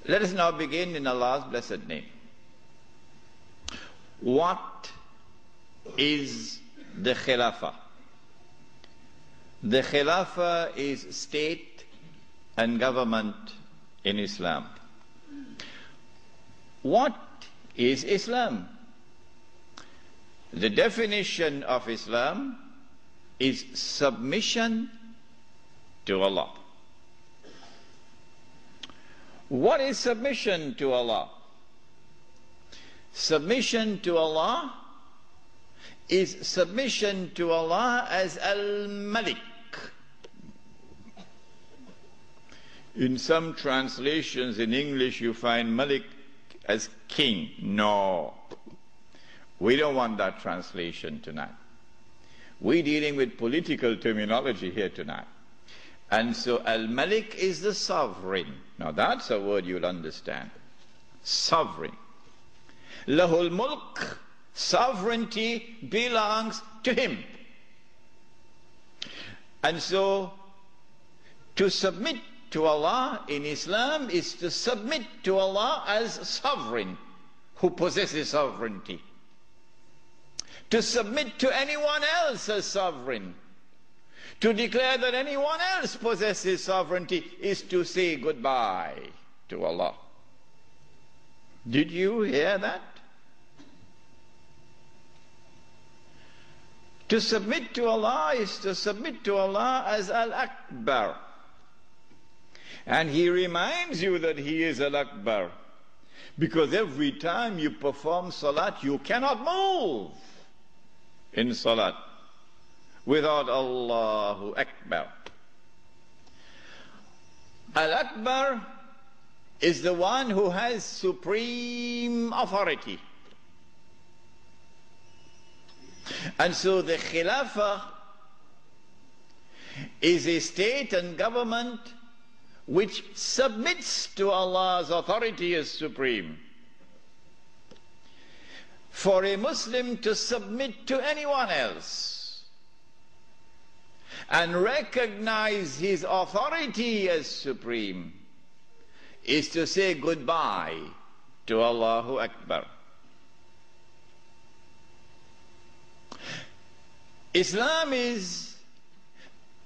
Let us now begin in Allah's blessed name. What is the Khalifa? The Khalifa is state and government in Islam. What is Islam? The definition of Islam is submission to Allah. What is submission to Allah? Submission to Allah is submission to Allah as Al-Malik. In some translations in English you find Malik as king. No. We don't want that translation tonight. We're dealing with political terminology here tonight. And so Al-Malik is the sovereign. Now that's a word you'll understand. Sovereign. Lahul Mulk, sovereignty belongs to him. And so to submit to Allah in Islam is to submit to Allah as sovereign, who possesses sovereignty. To submit to anyone else as sovereign, to declare that anyone else possesses sovereignty, is to say goodbye to Allah. Did you hear that? To submit to Allah is to submit to Allah as Al-Akbar. And He reminds you that He is Al-Akbar, because every time you perform salat, you cannot move in salat without Allahu Akbar. Al-Akbar is the one who has supreme authority. And so the Khilafah is a state and government which submits to Allah's authority as supreme. For a Muslim to submit to anyone else and recognize his authority as supreme is to say goodbye to Allahu Akbar. Islam is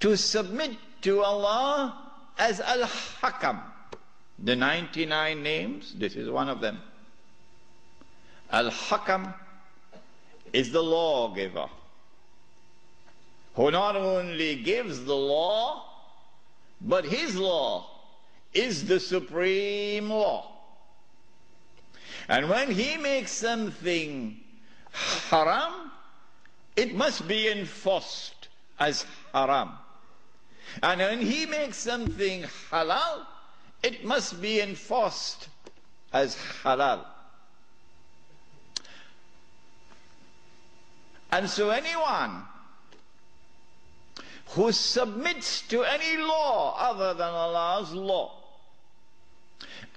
to submit to Allah as Al-Hakam. The 99 names, this is one of them. Al-Hakam is the lawgiver, who not only gives the law, but his law is the supreme law. And when he makes something haram, it must be enforced as haram. And when he makes something halal, it must be enforced as halal. And so anyone who submits to any law other than Allah's law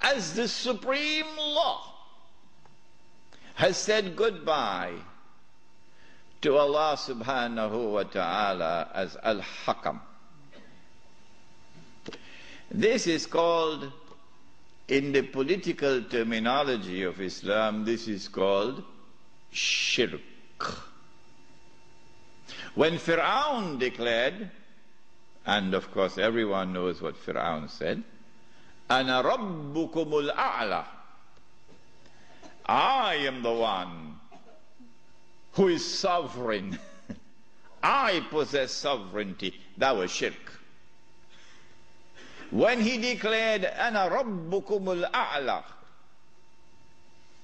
as the supreme law has said goodbye to Allah subhanahu wa ta'ala as Al-Hakam. This is called, in the political terminology of Islam, this is called shirk. When Fir'aun declared, and of course everyone knows what Fir'aun said, Ana Rabbukumul A'la, I am the one who is sovereign. I possess sovereignty. That was shirk. When he declared, Ana Rabbukumul A'la,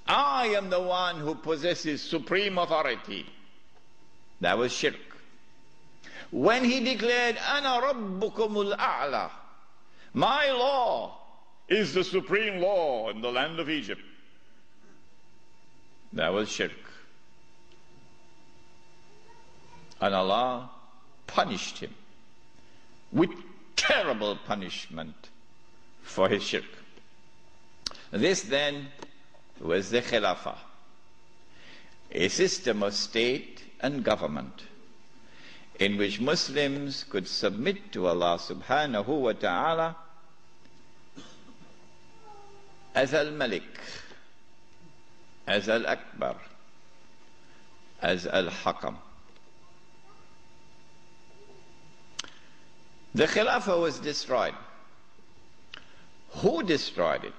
I am the one who possesses supreme authority, that was shirk. When he declared, Ana Rabbukumul A'la, my law is the supreme law in the land of Egypt, that was shirk. And Allah punished him with terrible punishment for his shirk. This then was the Khilafah, a system of state and government in which Muslims could submit to Allah subhanahu wa ta'ala as Al-Malik, as Al-Akbar, as Al-Hakam. The Khilafah was destroyed. Who destroyed it?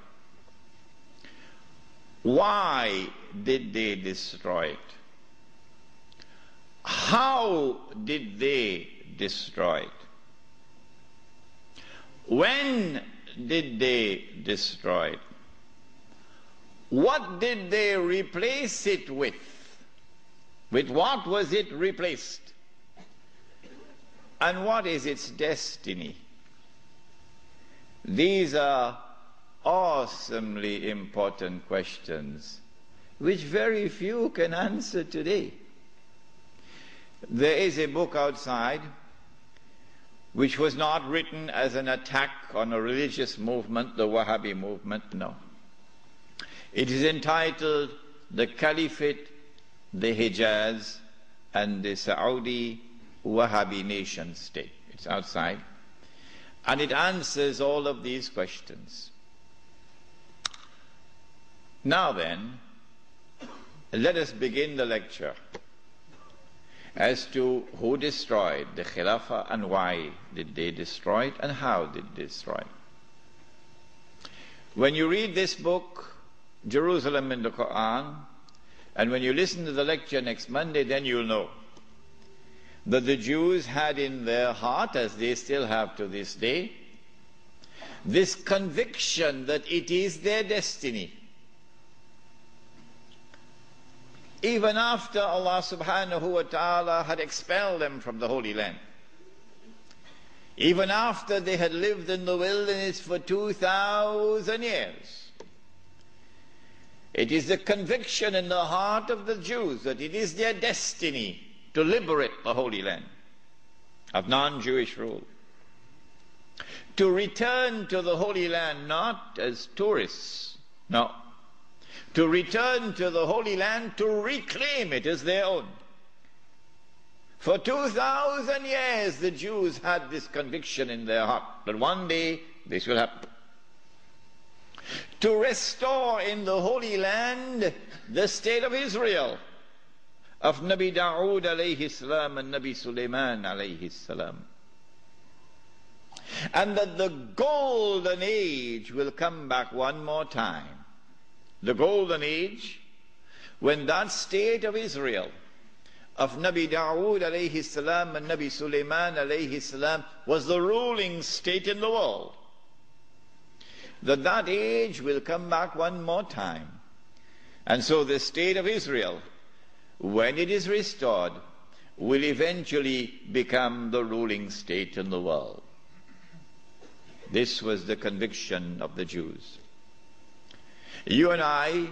Why did they destroy it? How did they destroy it? When did they destroy it? What did they replace it with? With what was it replaced? And what is its destiny? These are awesomely important questions which very few can answer today. There is a book outside which was not written as an attack on a religious movement, the Wahhabi movement, no. It is entitled The Caliphate, the Hijaz, and the Saudi Wahhabi Nation State. It's outside. And it answers all of these questions. Now then, let us begin the lecture as to who destroyed the Khilafah and why did they destroy it and how did they destroy it. When you read this book, Jerusalem in the Quran, and when you listen to the lecture next Monday, then you'll know that the Jews had in their heart, as they still have to this day, this conviction that it is their destiny. Even after Allah subhanahu wa ta'ala had expelled them from the Holy Land, even after they had lived in the wilderness for 2,000 years, it is the conviction in the heart of the Jews that it is their destiny to liberate the Holy Land of non-Jewish rule, to return to the Holy Land not as tourists, no, to return to the Holy Land to reclaim it as their own. For 2,000 years the Jews had this conviction in their heart that one day this will happen. To restore in the Holy Land the state of Israel, of Nabi Dawood alayhi salam and Nabi Sulaiman alayhi salam. And that the golden age will come back one more time. The golden age when that state of Israel, of Nabi Dawood alayhi salam and Nabi Sulaiman alayhi salam, was the ruling state in the world. That age will come back one more time. And so the state of Israel, when it is restored, will eventually become the ruling state in the world. This was the conviction of the Jews. You and I,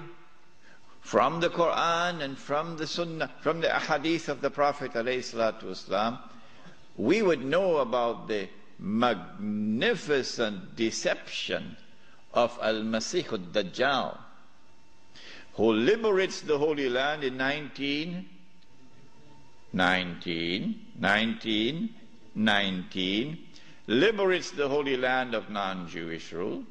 from the Quran and from the Sunnah, from the Ahadith of the Prophet ﷺ, we would know about the magnificent deception of Al-Masih al-Dajjal, who liberates the Holy Land in 1919, liberates the Holy Land of non-Jewish rule,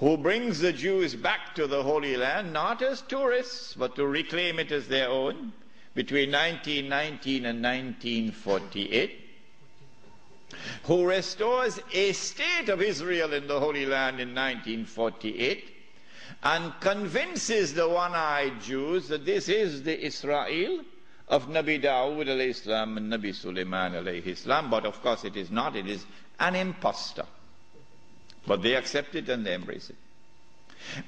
who brings the Jews back to the Holy Land, not as tourists, but to reclaim it as their own, between 1919 and 1948, who restores a state of Israel in the Holy Land in 1948, and convinces the one-eyed Jews that this is the Israel of Nabi Dawood alayhi salam and Nabi Sulaiman alayhi salam. But of course it is not, it is an impostor. But they accept it and they embrace it.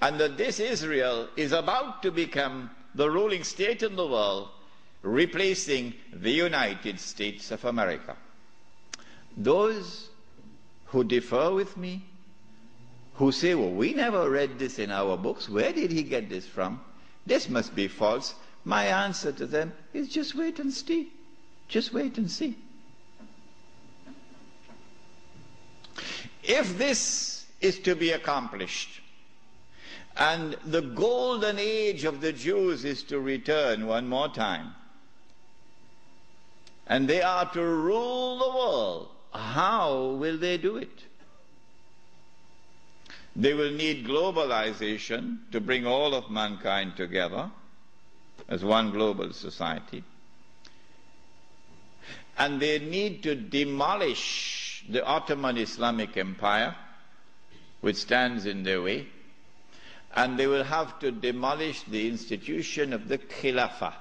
And that this Israel is about to become the ruling state in the world, replacing the United States of America. Those who differ with me, who say, well, we never read this in our books, where did he get this from? This must be false. My answer to them is just wait and see. Just wait and see. If this is to be accomplished, and the golden age of the Jews is to return one more time, and they are to rule the world, how will they do it? They will need globalization to bring all of mankind together as one global society. And they need to demolish the Ottoman Islamic Empire, which stands in their way. And they will have to demolish the institution of the Khalifa,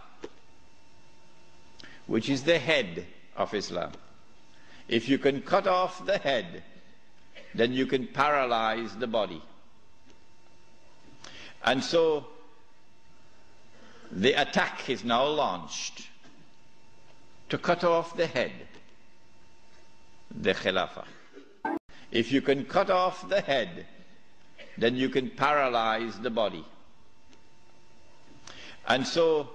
which is the head of Islam. If you can cut off the head, then you can paralyze the body. And so the attack is now launched to cut off the head, the Khalifa. If you can cut off the head, then you can paralyze the body. And so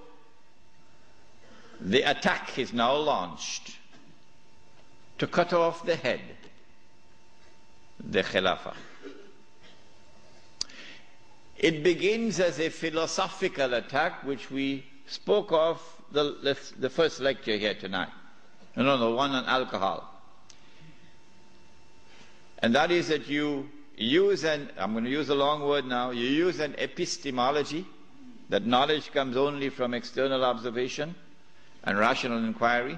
the attack is now launched to cut off the head, the Khalifa. It begins as a philosophical attack, which we spoke of the first lecture here tonight. No, the one on alcohol. And that is that you use I'm going to use a long word now, you use an epistemology, that knowledge comes only from external observation and rational inquiry,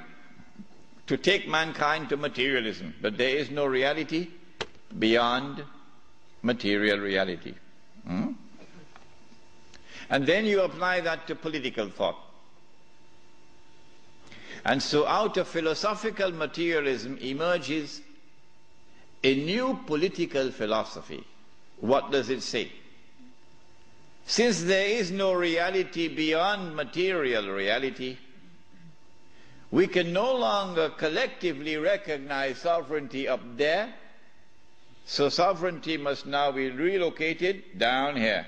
to take mankind to materialism. But there is no reality beyond material reality. And then you apply that to political thought. And so out of philosophical materialism emerges a new political philosophy. What does it say? Since there is no reality beyond material reality, we can no longer collectively recognize sovereignty up there, so sovereignty must now be relocated down here.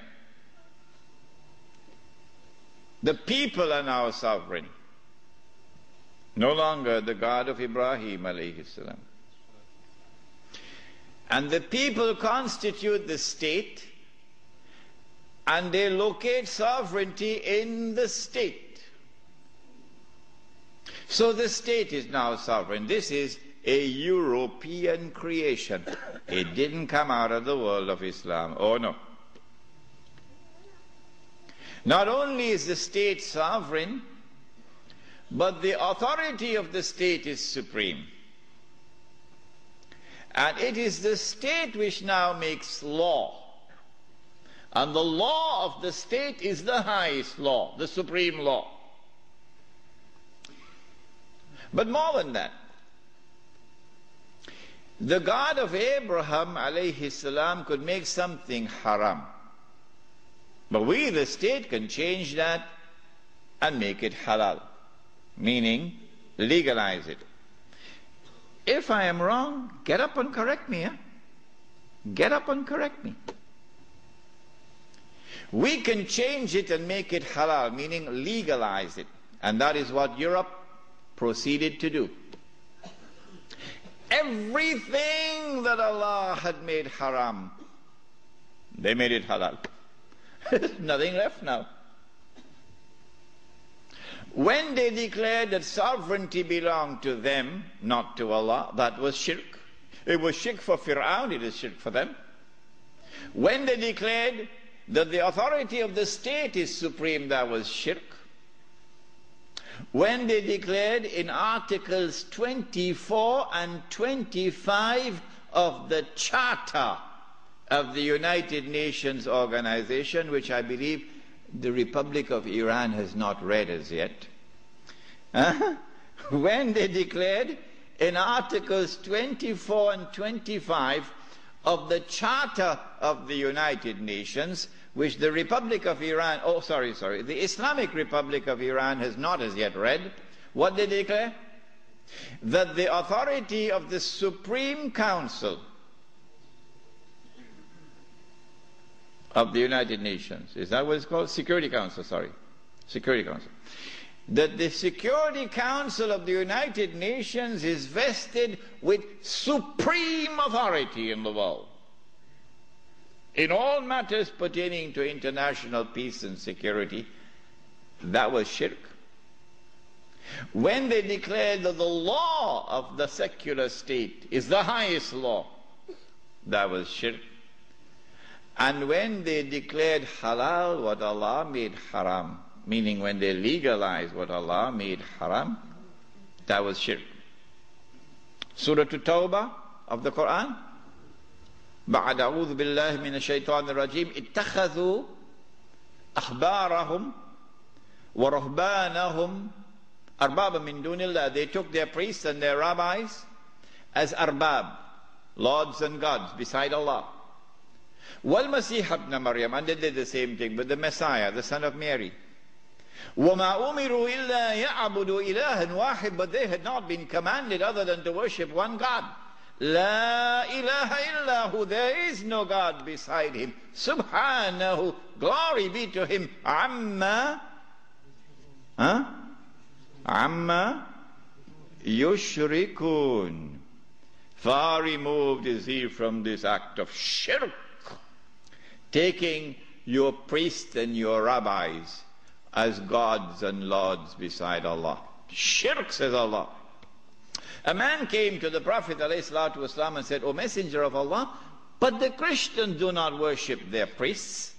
The people are now sovereign, no longer the God of Ibrahim alayhi salam. And the people constitute the state, and they locate sovereignty in the state. So the state is now sovereign. This is a European creation. It didn't come out of the world of Islam. Oh no. Not only is the state sovereign, but the authority of the state is supreme. And it is the state which now makes law. And the law of the state is the highest law, the supreme law. But more than that, the God of Abraham alayhi salam could make something haram. But we, the state, can change that and make it halal, meaning legalize it. If I am wrong, get up and correct me. Get up and correct me. We can change it and make it halal, meaning legalize it. And that is what Europe proceeded to do. Everything that Allah had made haram, they made it halal. There's nothing left now. When they declared that sovereignty belonged to them, not to Allah, that was shirk. It was shirk for Fir'aun, it is shirk for them. When they declared that the authority of the state is supreme, that was shirk. When they declared in Articles 24 and 25 of the Charter of the United Nations Organization, which I believe the Republic of Iran has not read as yet. When they declared in Articles 24 and 25 of the Charter of the United Nations, which the Republic of Iran, the Islamic Republic of Iran has not as yet read, what did they declare? That the authority of the Supreme Council of the United Nations, is that what it's called? Security Council, Security Council. That the Security Council of the United Nations is vested with supreme authority in the world, in all matters pertaining to international peace and security. That was shirk. When they declared that the law of the secular state is the highest law, that was shirk. And when they declared halal what Allah made haram, meaning when they legalized what Allah made haram, that was shirk. Surah At-Tawbah of the Quran. بعد أعوذ بالله من الشيطان الرجيم اتخذوا أحبارهم ورهبانهم أربابا من دون الله. They took their priests and their rabbis as arbab, lords and gods beside Allah. وَالْمَسِيحَ ابْنَ مَرْيَمَ, and they did the same thing with the Messiah, the son of Mary. وَمَا أُمِرُوا إِلَّا يَعْبُدُوا إِلَهًا وَاحِدًا, but they had not been commanded other than to worship one God. La ilaha illahu, there is no God beside him. Subhanahu, glory be to him. Amma yushrikun. Far removed is he from this act of shirk, taking your priests and your rabbis as gods and lords beside Allah. Shirk, says Allah. A man came to the Prophet ﷺ and said, O Messenger of Allah, but the Christians do not worship their priests,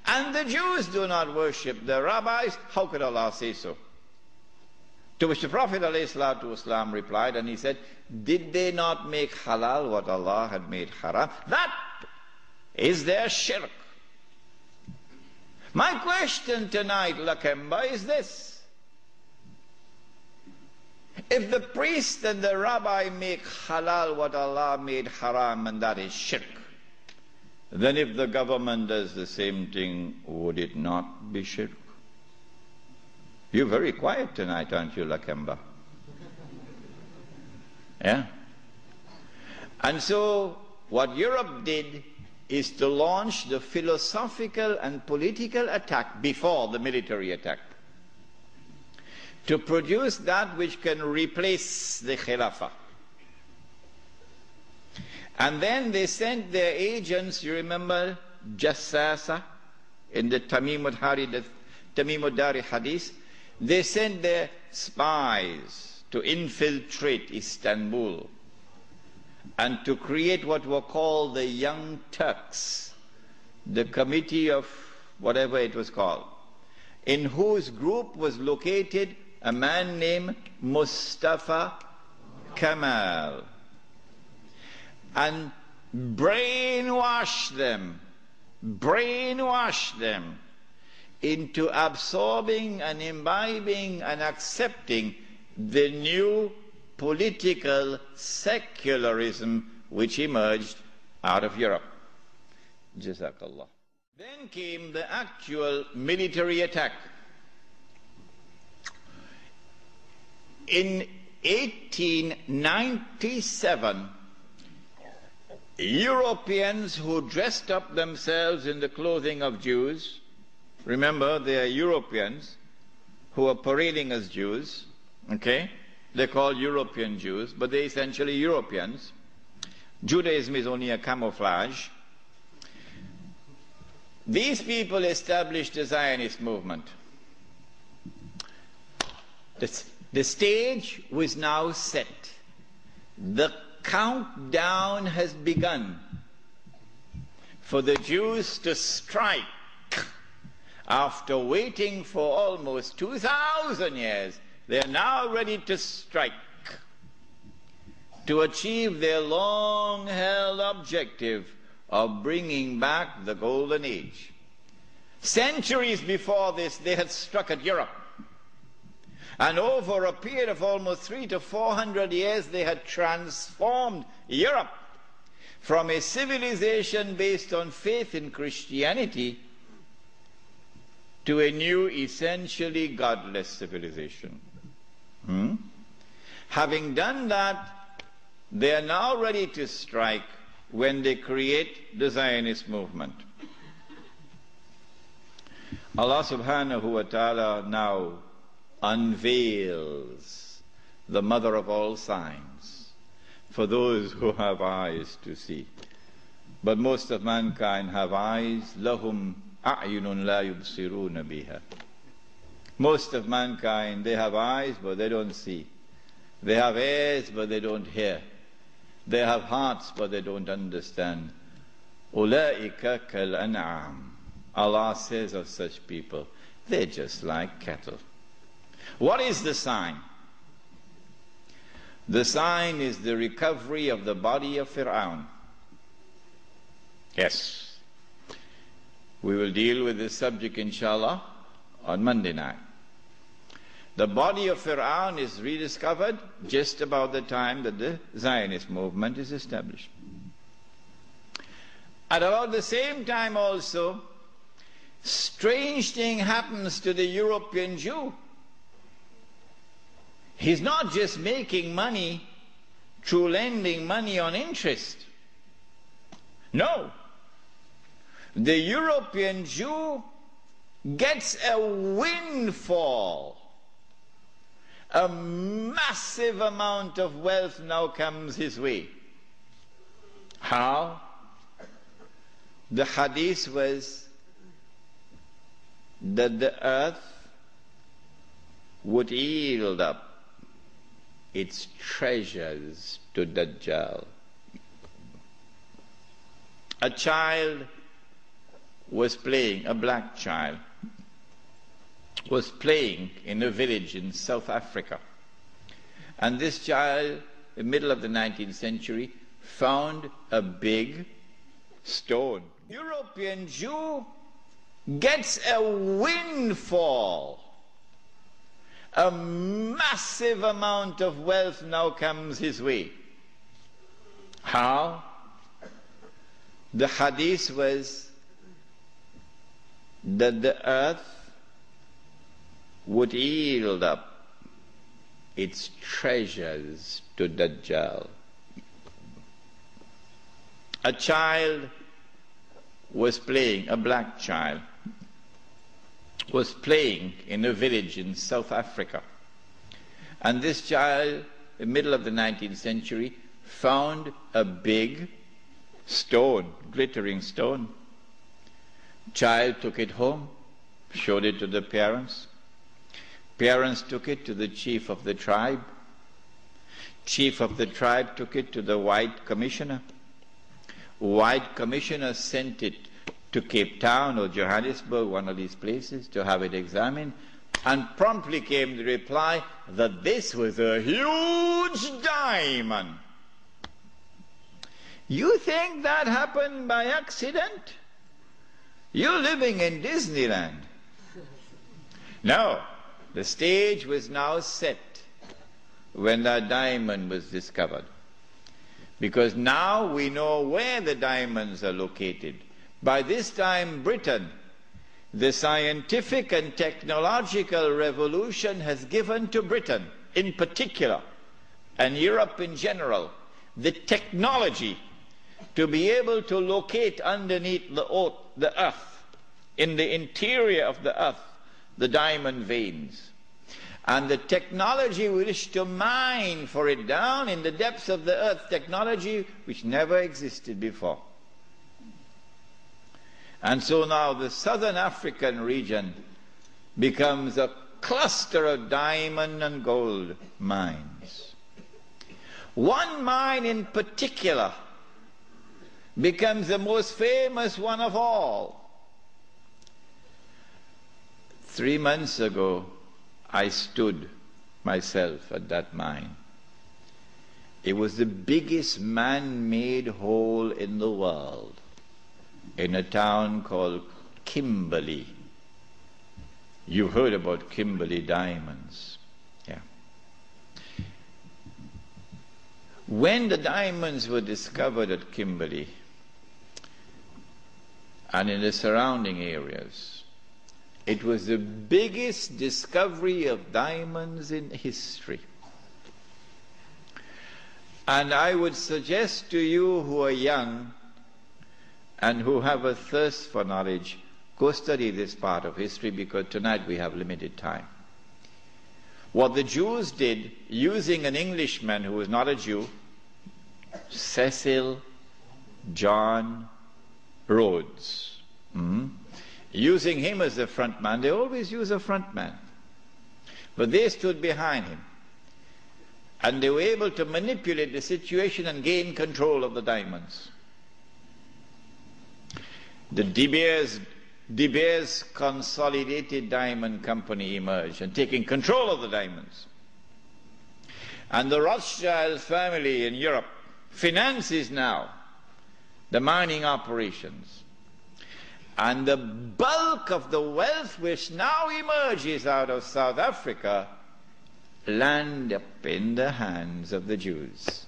and the Jews do not worship their rabbis. How could Allah say so? To which the Prophet ﷺ replied, and he said, did they not make halal what Allah had made haram? That is their shirk. My question tonight, Lakemba, is this. If the priest and the rabbi make halal what Allah made haram, and that is shirk, then if the government does the same thing, would it not be shirk? You're very quiet tonight, aren't you, Lakemba? Yeah? And so, what Europe did is to launch the philosophical and political attack before the military attack, to produce that which can replace the Khalifa. And then they sent their agents, you remember, Jassasa, in the Tamim al-Dari hadith, they sent their spies to infiltrate Istanbul and to create what were called the Young Turks, the committee of whatever it was called, in whose group was located a man named Mustafa Kemal, and brainwash them into absorbing and imbibing and accepting the new political secularism which emerged out of Europe. Jazakallah. Then came the actual military attack. In 1897, Europeans who dressed up themselves in the clothing of Jews, remember they are Europeans who are parading as Jews, okay? They're called European Jews, but they're essentially Europeans. Judaism is only a camouflage. These people established the Zionist movement. The stage was now set. The countdown has begun for the Jews to strike after waiting for almost 2,000 years. They are now ready to strike to achieve their long-held objective of bringing back the Golden Age. Centuries before this, they had struck at Europe. And over a period of almost 300 to 400 years, they had transformed Europe from a civilization based on faith in Christianity to a new, essentially godless civilization. Having done that, they are now ready to strike when they create the Zionist movement. Allah subhanahu wa ta'ala now unveils the mother of all signs for those who have eyes to see. But most of mankind have eyes. Lahum a'yunun la yubsiruna biha. Most of mankind, they have eyes but they don't see. They have ears but they don't hear. They have hearts but they don't understand. أُولَٰئِكَ كَالْأَنْعَامِ. Allah says of such people, they're just like cattle. What is the sign? The sign is the recovery of the body of Fir'aun. Yes. We will deal with this subject, inshallah, on Monday night. The body of Fir'aun is rediscovered just about the time that the Zionist movement is established. At about the same time also, strange thing happens to the European Jew. He's not just making money through lending money on interest. No. The European Jew gets a windfall. A massive amount of wealth now comes his way. How? The hadith was that the earth would yield up its treasures to Dajjal. A child was playing, a black child, was playing in a village in South Africa. And this child, in the middle of the 19th century, found a big stone. European Jew gets a windfall. A massive amount of wealth now comes his way. How? The hadith was that the earth would yield up its treasures to Dajjal. A child was playing, a black child, was playing in a village in South Africa. And this child, in the middle of the 19th century, found a big stone, glittering stone. Child took it home, showed it to the parents. Parents took it to the chief of the tribe. Chief of the tribe took it to the white commissioner. White commissioner sent it to Cape Town or Johannesburg, one of these places, to have it examined, and promptly came the reply that this was a huge diamond. You think that happened by accident? You're living in Disneyland. No, the stage was now set when that diamond was discovered. Because now we know where the diamonds are located. By this time, Britain, the scientific and technological revolution has given to Britain in particular, and Europe in general, the technology to be able to locate underneath the earth, in the interior of the earth, the diamond veins. And the technology we wish to mine for it down in the depths of the earth, technology which never existed before. And so now the southern African region becomes a cluster of diamond and gold mines. One mine in particular becomes the most famous one of all. 3 months ago, I stood myself at that mine. It was the biggest man-made hole in the world, in a town called Kimberley. You heard about Kimberley diamonds. Yeah. When the diamonds were discovered at Kimberley and in the surrounding areas, it was the biggest discovery of diamonds in history. And I would suggest to you who are young and who have a thirst for knowledge, go study this part of history, because tonight we have limited time. What the Jews did, using an Englishman who was not a Jew, Cecil John Rhodes, using him as the front man. They always use a front man, but they stood behind him, and they were able to manipulate the situation and gain control of the diamonds. the De Beers Consolidated Diamond Company emerged and taking control of the diamonds. And the Rothschild family in Europe finances now the mining operations. And the bulk of the wealth which now emerges out of South Africa land up in the hands of the Jews.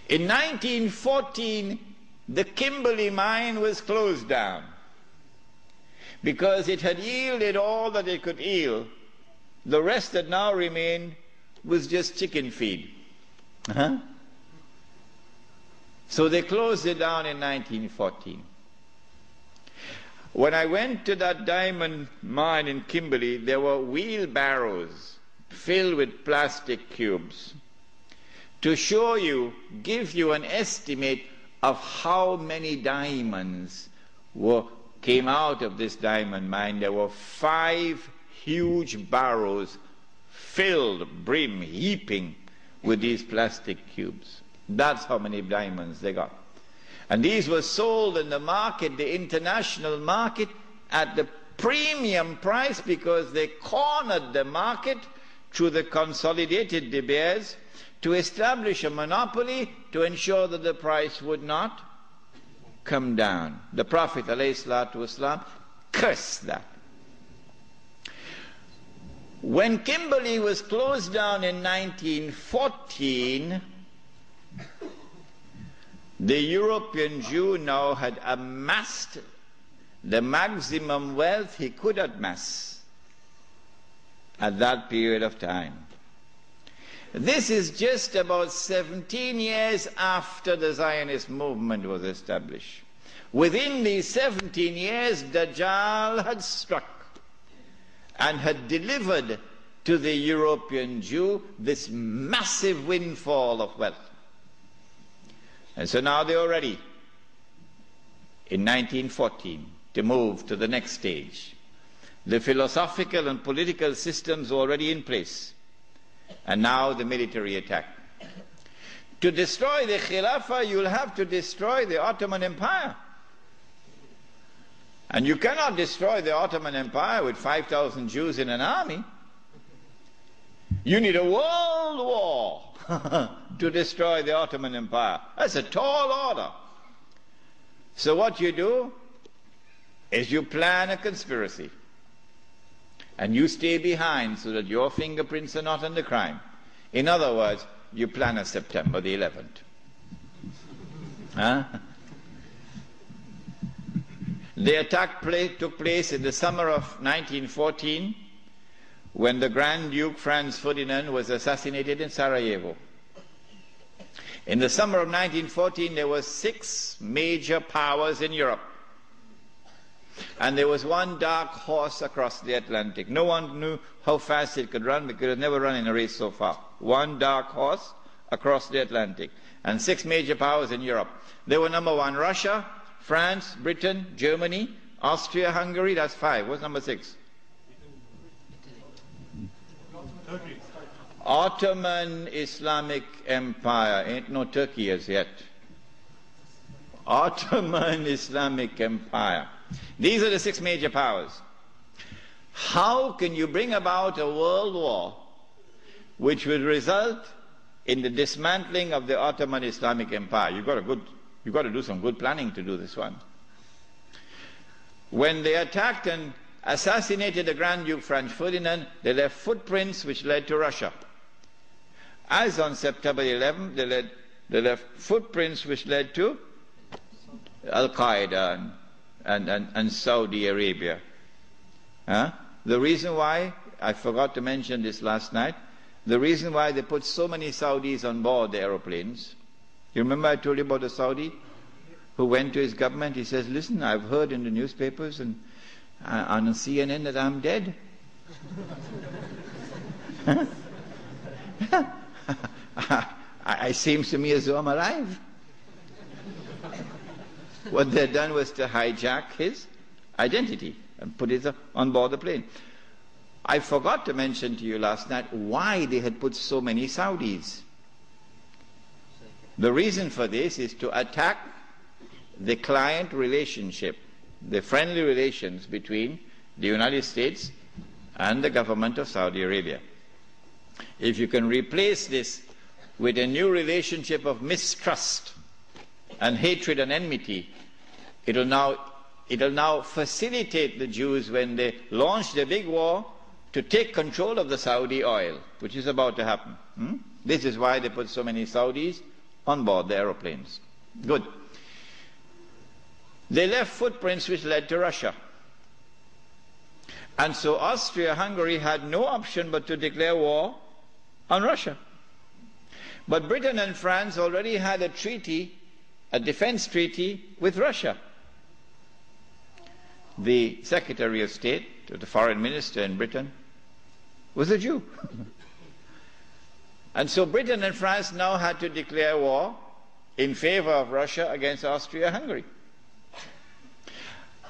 In 1914, the Kimberley mine was closed down because it had yielded all that it could yield. The rest that now remained was just chicken feed. So they closed it down in 1914. When I went to that diamond mine in Kimberley, there were wheelbarrows filled with plastic cubes to show you, give you an estimate of how many diamonds came out of this diamond mine. There were 5 huge barrows filled, brim, heaping with these plastic cubes. That's how many diamonds they got. And these were sold in the market, the international market, at the premium price because they cornered the market through the consolidated De Beers to establish a monopoly to ensure that the price would not come down. The Prophet ﷺ cursed that. When Kimberley was closed down in 1914, the European Jew now had amassed the maximum wealth he could amass at that period of time. This is just about 17 years after the Zionist movement was established. Within these 17 years, Dajjal had struck and had delivered to the European Jew this massive windfall of wealth. And so now they are ready in 1914 to move to the next stage. The philosophical and political systems are already in place. And now the military attack. To destroy the Khalifa, you'll have to destroy the Ottoman Empire. And you cannot destroy the Ottoman Empire with 5,000 Jews in an army. You need a world war to destroy the Ottoman Empire. That's a tall order. So what you do is you plan a conspiracy. And you stay behind so that your fingerprints are not on the crime. In other words, you plan a September the 11th. The attack took place in the summer of 1914 when the Grand Duke Franz Ferdinand was assassinated in Sarajevo. In the summer of 1914 there were 6 major powers in Europe. And there was one dark horse across the Atlantic. No one knew how fast it could run because it had never run in a race so far. One dark horse across the Atlantic. And 6 major powers in Europe. They were number 1, Russia, France, Britain, Germany, Austria, Hungary. That's 5. What's number 6? Turkey. Ottoman Islamic Empire. Ain't no Turkey as yet. Ottoman Islamic Empire. These are the 6 major powers. How can you bring about a world war which would result in the dismantling of the Ottoman Islamic Empire? You've got to do some good planning to do this one. When they attacked and assassinated the Grand Duke Franz Ferdinand, they left footprints which led to Russia. As on September 11th, they left footprints which led to Al-Qaeda and Saudi Arabia. The reason why, I forgot to mention this last night, the reason why they put so many Saudis on board the aeroplanes, you remember I told you about the Saudi who went to his government, he says, listen, I've heard in the newspapers and on CNN that I'm dead. It seems to me as though I'm alive. What they'd done was to hijack his identity and put it on board the plane. I forgot to mention to you last night why they had put so many Saudis. The reason for this is to attack the client relationship, the friendly relations between the United States and the government of Saudi Arabia. If you can replace this with a new relationship of mistrust and hatred and enmity, it'll now facilitate the Jews when they launch their big war to take control of the Saudi oil, which is about to happen. This is why they put so many Saudis on board the aeroplanes. Good. They left footprints which led to Russia. And so Austria-Hungary had no option but to declare war on Russia. But Britain and France already had a treaty, a defense treaty with Russia. The Secretary of State, or the Foreign Minister in Britain, was a Jew. And so Britain and France now had to declare war in favor of Russia against Austria-Hungary.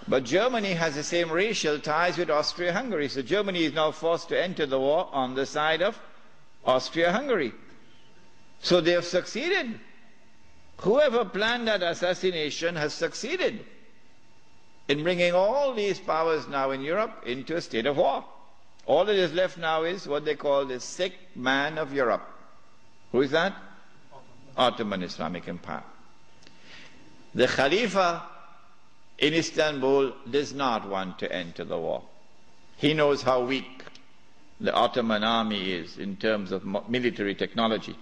But Germany has the same racial ties with Austria-Hungary, so Germany is now forced to enter the war on the side of Austria-Hungary. So they have succeeded. Whoever planned that assassination has succeeded in bringing all these powers now in Europe into a state of war. All that is left now is what they call the sick man of Europe. Who is that? Ottoman Islamic Empire. The Khalifa in Istanbul does not want to enter the war. He knows how weak the Ottoman army is in terms of military technology.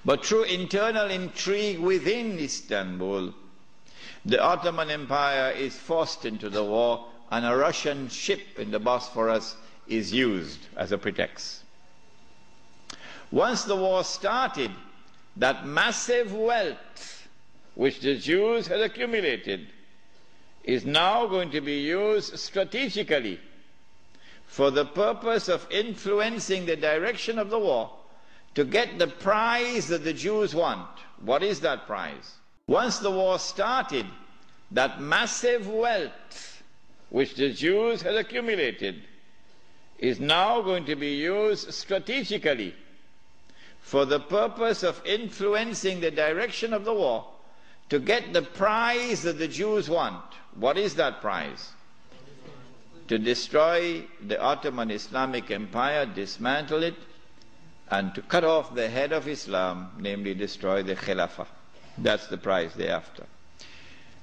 But through internal intrigue within Istanbul, the Ottoman Empire is forced into the war, and a Russian ship in the Bosphorus is used as a pretext. Once the war started, that massive wealth which the Jews had accumulated is now going to be used strategically for the purpose of influencing the direction of the war to get the prize that the Jews want. What is that prize? Once the war started, that massive wealth which the Jews had accumulated is now going to be used strategically for the purpose of influencing the direction of the war to get the prize that the Jews want. What is that prize? To destroy the Ottoman Islamic Empire, dismantle it, and to cut off the head of Islam, namely destroy the Khalifa. That's the prize they're after.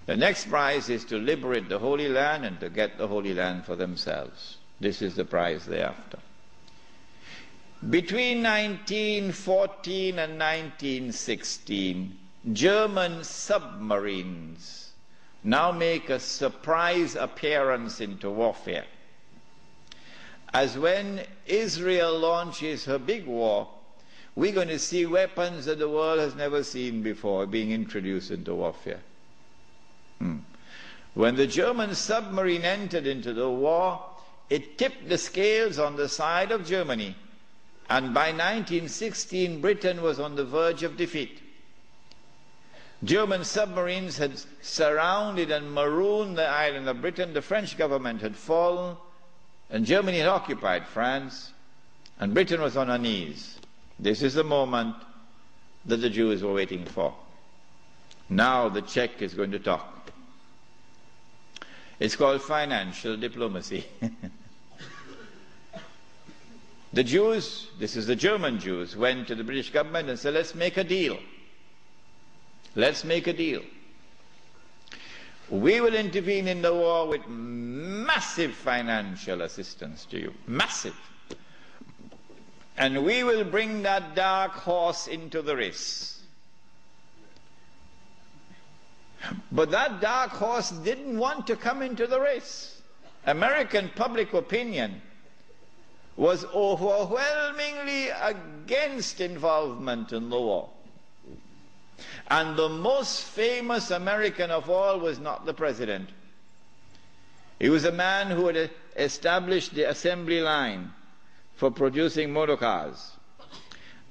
The next prize is to liberate the Holy Land and to get the Holy Land for themselves. This is the prize they're after. Between 1914 and 1916, German submarines now make a surprise appearance into warfare. As when Israel launches her big war, we're going to see weapons that the world has never seen before being introduced into warfare. When the German submarine entered into the war, it tipped the scales on the side of Germany, and by 1916 Britain was on the verge of defeat. German submarines had surrounded and marooned the island of Britain. The French government had fallen, and Germany had occupied France, and Britain was on her knees. This is the moment that the Jews were waiting for. Now the Czech is going to talk. It's called financial diplomacy. The Jews, this is the German Jews, went to the British government and said, let's make a deal. Let's make a deal. We will intervene in the war with massive financial assistance to you. Massive. And we will bring that dark horse into the race. But that dark horse didn't want to come into the race. American public opinion was overwhelmingly against involvement in the war. And the most famous American of all was not the president. He was a man who had established the assembly line for producing motor cars.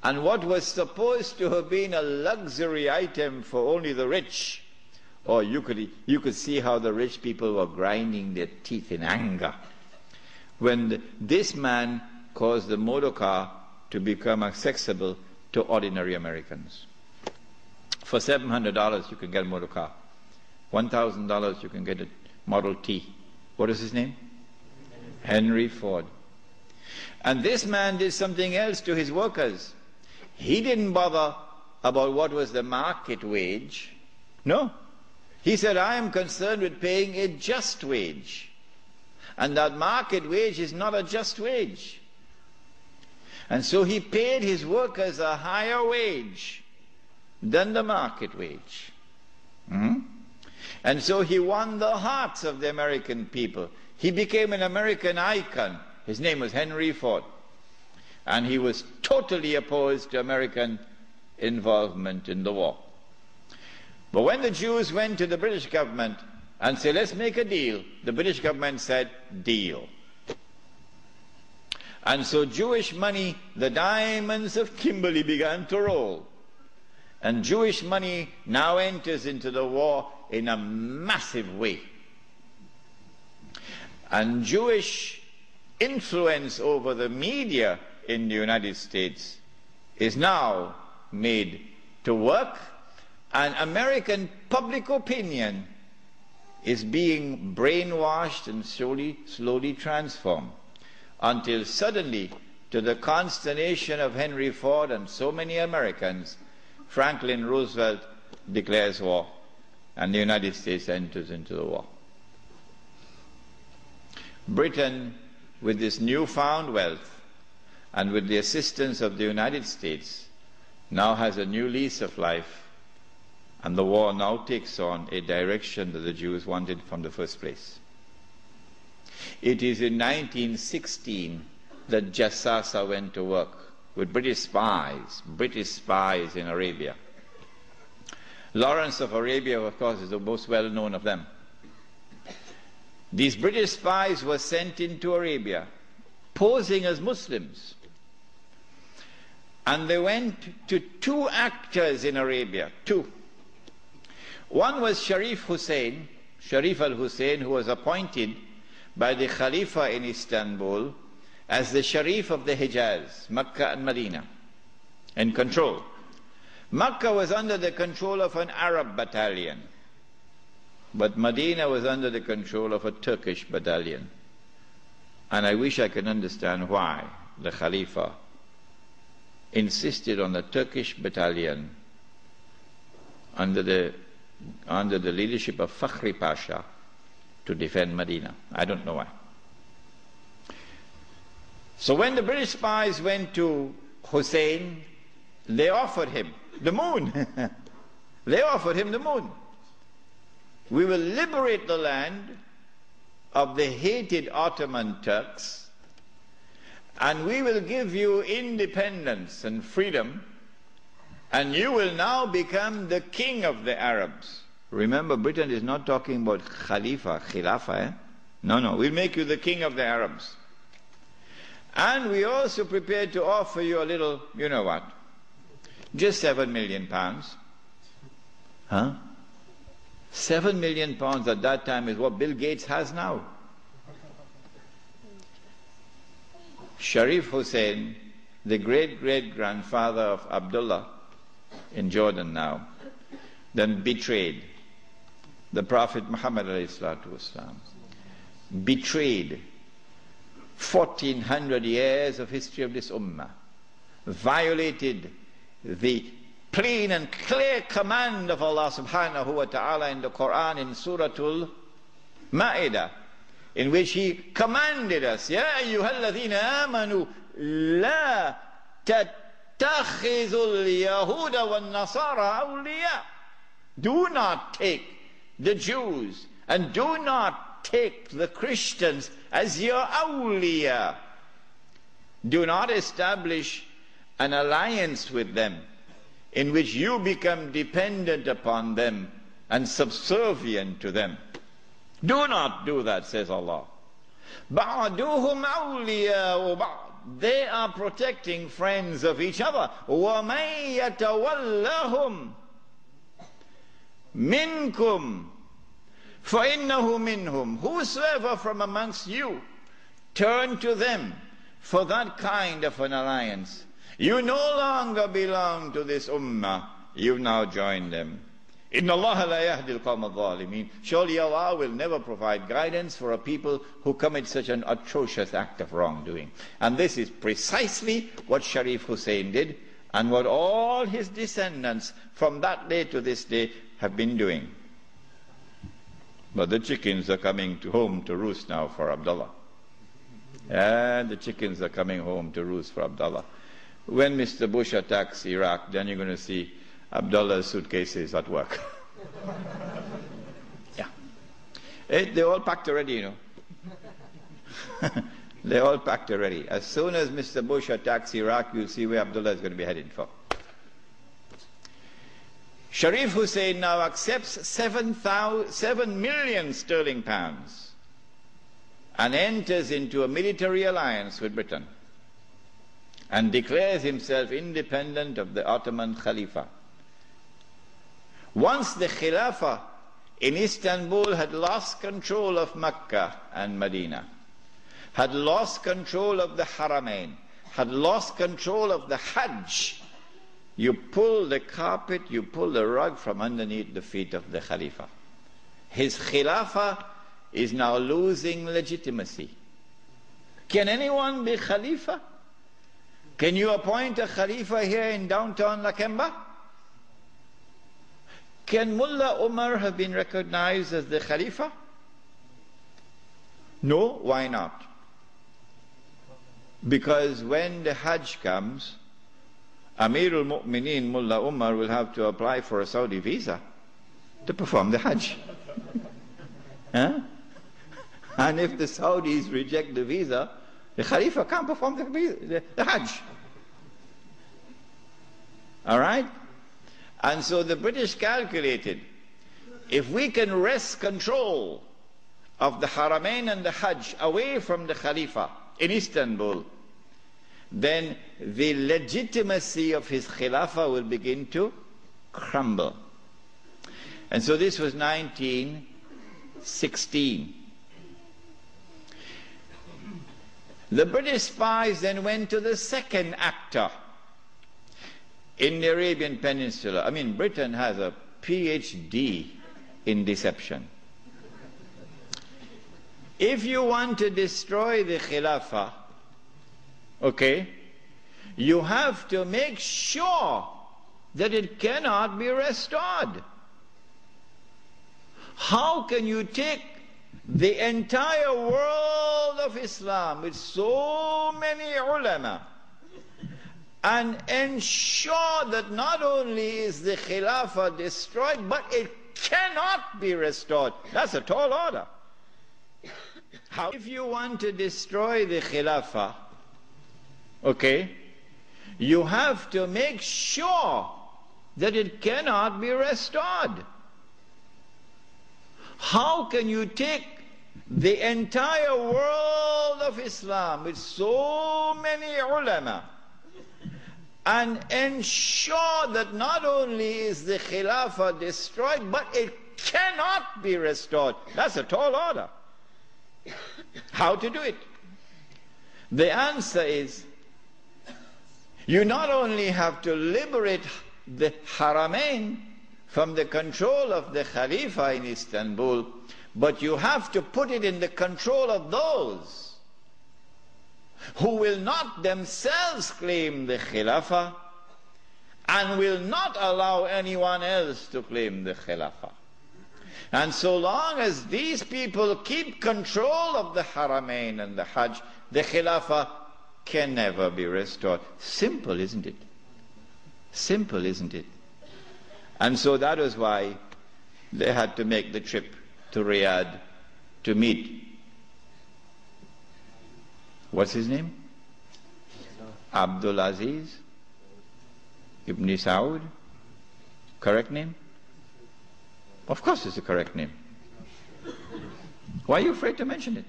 And what was supposed to have been a luxury item for only the rich, or you could see how the rich people were grinding their teeth in anger when this man caused the motor car to become accessible to ordinary Americans. For $700 you can get a motor car. $1,000 you can get a Model T. What is his name? Henry Ford. And this man did something else to his workers. He didn't bother about what was the market wage. No. He said, I am concerned with paying a just wage. And that market wage is not a just wage. And so he paid his workers a higher wage than the market wage. And so he won the hearts of the American people. He became an American icon. His name was Henry Ford. And he was totally opposed to American involvement in the war. But when the Jews went to the British government and said, let's make a deal, the British government said, deal. And so Jewish money, the diamonds of Kimberley, began to roll. And Jewish money now enters into the war in a massive way. And Jewish influence over the media in the United States is now made to work, and American public opinion is being brainwashed and slowly transformed, until suddenly, to the consternation of Henry Ford and so many Americans, Franklin Roosevelt declares war, and the United States enters into the war. Britain, with this newfound wealth and with the assistance of the United States, now has a new lease of life, and the war now takes on a direction that the Jews wanted from the first place. It is in 1916 that Jassasa went to work with British spies in Arabia. Lawrence of Arabia, of course, is the most well-known of them. These British spies were sent into Arabia, posing as Muslims. And they went to two actors in Arabia, two. One was Sharif al-Hosein, who was appointed by the Khalifa in Istanbul as the Sharif of the Hijaz, Mecca and Medina, in control. Mecca was under the control of an Arab battalion, but Medina was under the control of a Turkish battalion. And I wish I could understand why the Khalifa insisted on the Turkish battalion under the leadership of Fakhri Pasha to defend Medina. I don't know why. So when the British spies went to Hosein, they offered him the moon. They offered him the moon. We will liberate the land of the hated Ottoman Turks, and we will give you independence and freedom, and you will now become the king of the Arabs. Remember, Britain is not talking about Khalifa. No, we'll make you the king of the Arabs. And we also prepared to offer you a little, you know what, just £7 million. Huh? £7 million at that time is what Bill Gates has now. Sharif Hussein, the great-great-grandfather of Abdullah in Jordan now, then betrayed the Prophet Muhammad ﷺ, betrayed 1400 years of history of this ummah, violated the plain and clear command of Allah subhanahu wa ta'ala in the Quran in Suratul Ma'idah, in which He commanded us, Ya ayyuhalladhina amanu la tattakhizul yahuda wan nasara awliya. Do not take the Jews and do not take the Christians as your awliya. Do not establish an alliance with them in which you become dependent upon them and subservient to them. Do not do that, says Allah. بَعْدُهُمْ أَوْلِيَاءُ بَعْضٍ. They are protecting friends of each other. وَمَنْ يَتَوَلَّهُمْ مِنْكُمْ فَإِنَّهُ مِنْهُمْ. Whosoever from amongst you turn to them for that kind of an alliance, you no longer belong to this ummah. you've now joined them. Inna Allah la yahdi al-qawm al-zalimin. Surely Allah will never provide guidance for a people who commit such an atrocious act of wrongdoing. And this is precisely what Sharif Hosein did, and what all his descendants from that day to this day have been doing. But the chickens are coming home to roost now for Abdullah. And the chickens are coming home to roost for Abdullah. When Mr. Bush attacks Iraq, then you're going to see Abdullah's suitcases at work. Yeah. They're all packed already, you know. They're all packed already. As soon as Mr. Bush attacks Iraq, you'll see where Abdullah is going to be headed for. Sharif Hosein now accepts 7 million sterling pounds and enters into a military alliance with Britain and declares himself independent of the Ottoman Khalifa. Once the Khilafah in Istanbul had lost control of Mecca and Medina, had lost control of the Haramain, had lost control of the Hajj, you pull the carpet, you pull the rug from underneath the feet of the Khalifa. His Khilafah is now losing legitimacy. Can anyone be Khalifa? Can you appoint a Khalifa here in downtown Lakemba? Can Mullah Umar have been recognized as the Khalifa? No, why not? Because when the Hajj comes, Amirul Mu'mineen Mullah Umar will have to apply for a Saudi visa to perform the Hajj. Huh? And if the Saudis reject the visa, the Khalifa can't perform the Hajj. All right? And so the British calculated, if we can wrest control of the Haramain and the Hajj away from the Khalifa in Istanbul, then the legitimacy of his Khilafah will begin to crumble. And so this was 1916. The British spies then went to the second actor in the Arabian Peninsula. I mean, Britain has a PhD in deception. If you want to destroy the Khilafah, okay, you have to make sure that it cannot be restored. How can you take the entire world of Islam with so many ulama and ensure that not only is the Khilafah destroyed, but it cannot be restored? That's a tall order. How, if you want to destroy the Khilafah, okay, you have to make sure that it cannot be restored. How can you take the entire world of Islam with so many ulama and ensure that not only is the Khilafah destroyed, but it cannot be restored? That's a tall order. How to do it? The answer is, you not only have to liberate the Haramain from the control of the Khalifa in Istanbul, but you have to put it in the control of those who will not themselves claim the Khilafah and will not allow anyone else to claim the Khilafah. And so long as these people keep control of the Haramain and the Hajj, the Khilafah can never be restored. Simple, isn't it? Simple, isn't it? And so that was why they had to make the trip to Riyadh to meet, what's his name? Abdul Aziz Ibn Saud. Correct name? Of course it's the correct name. Why are you afraid to mention it?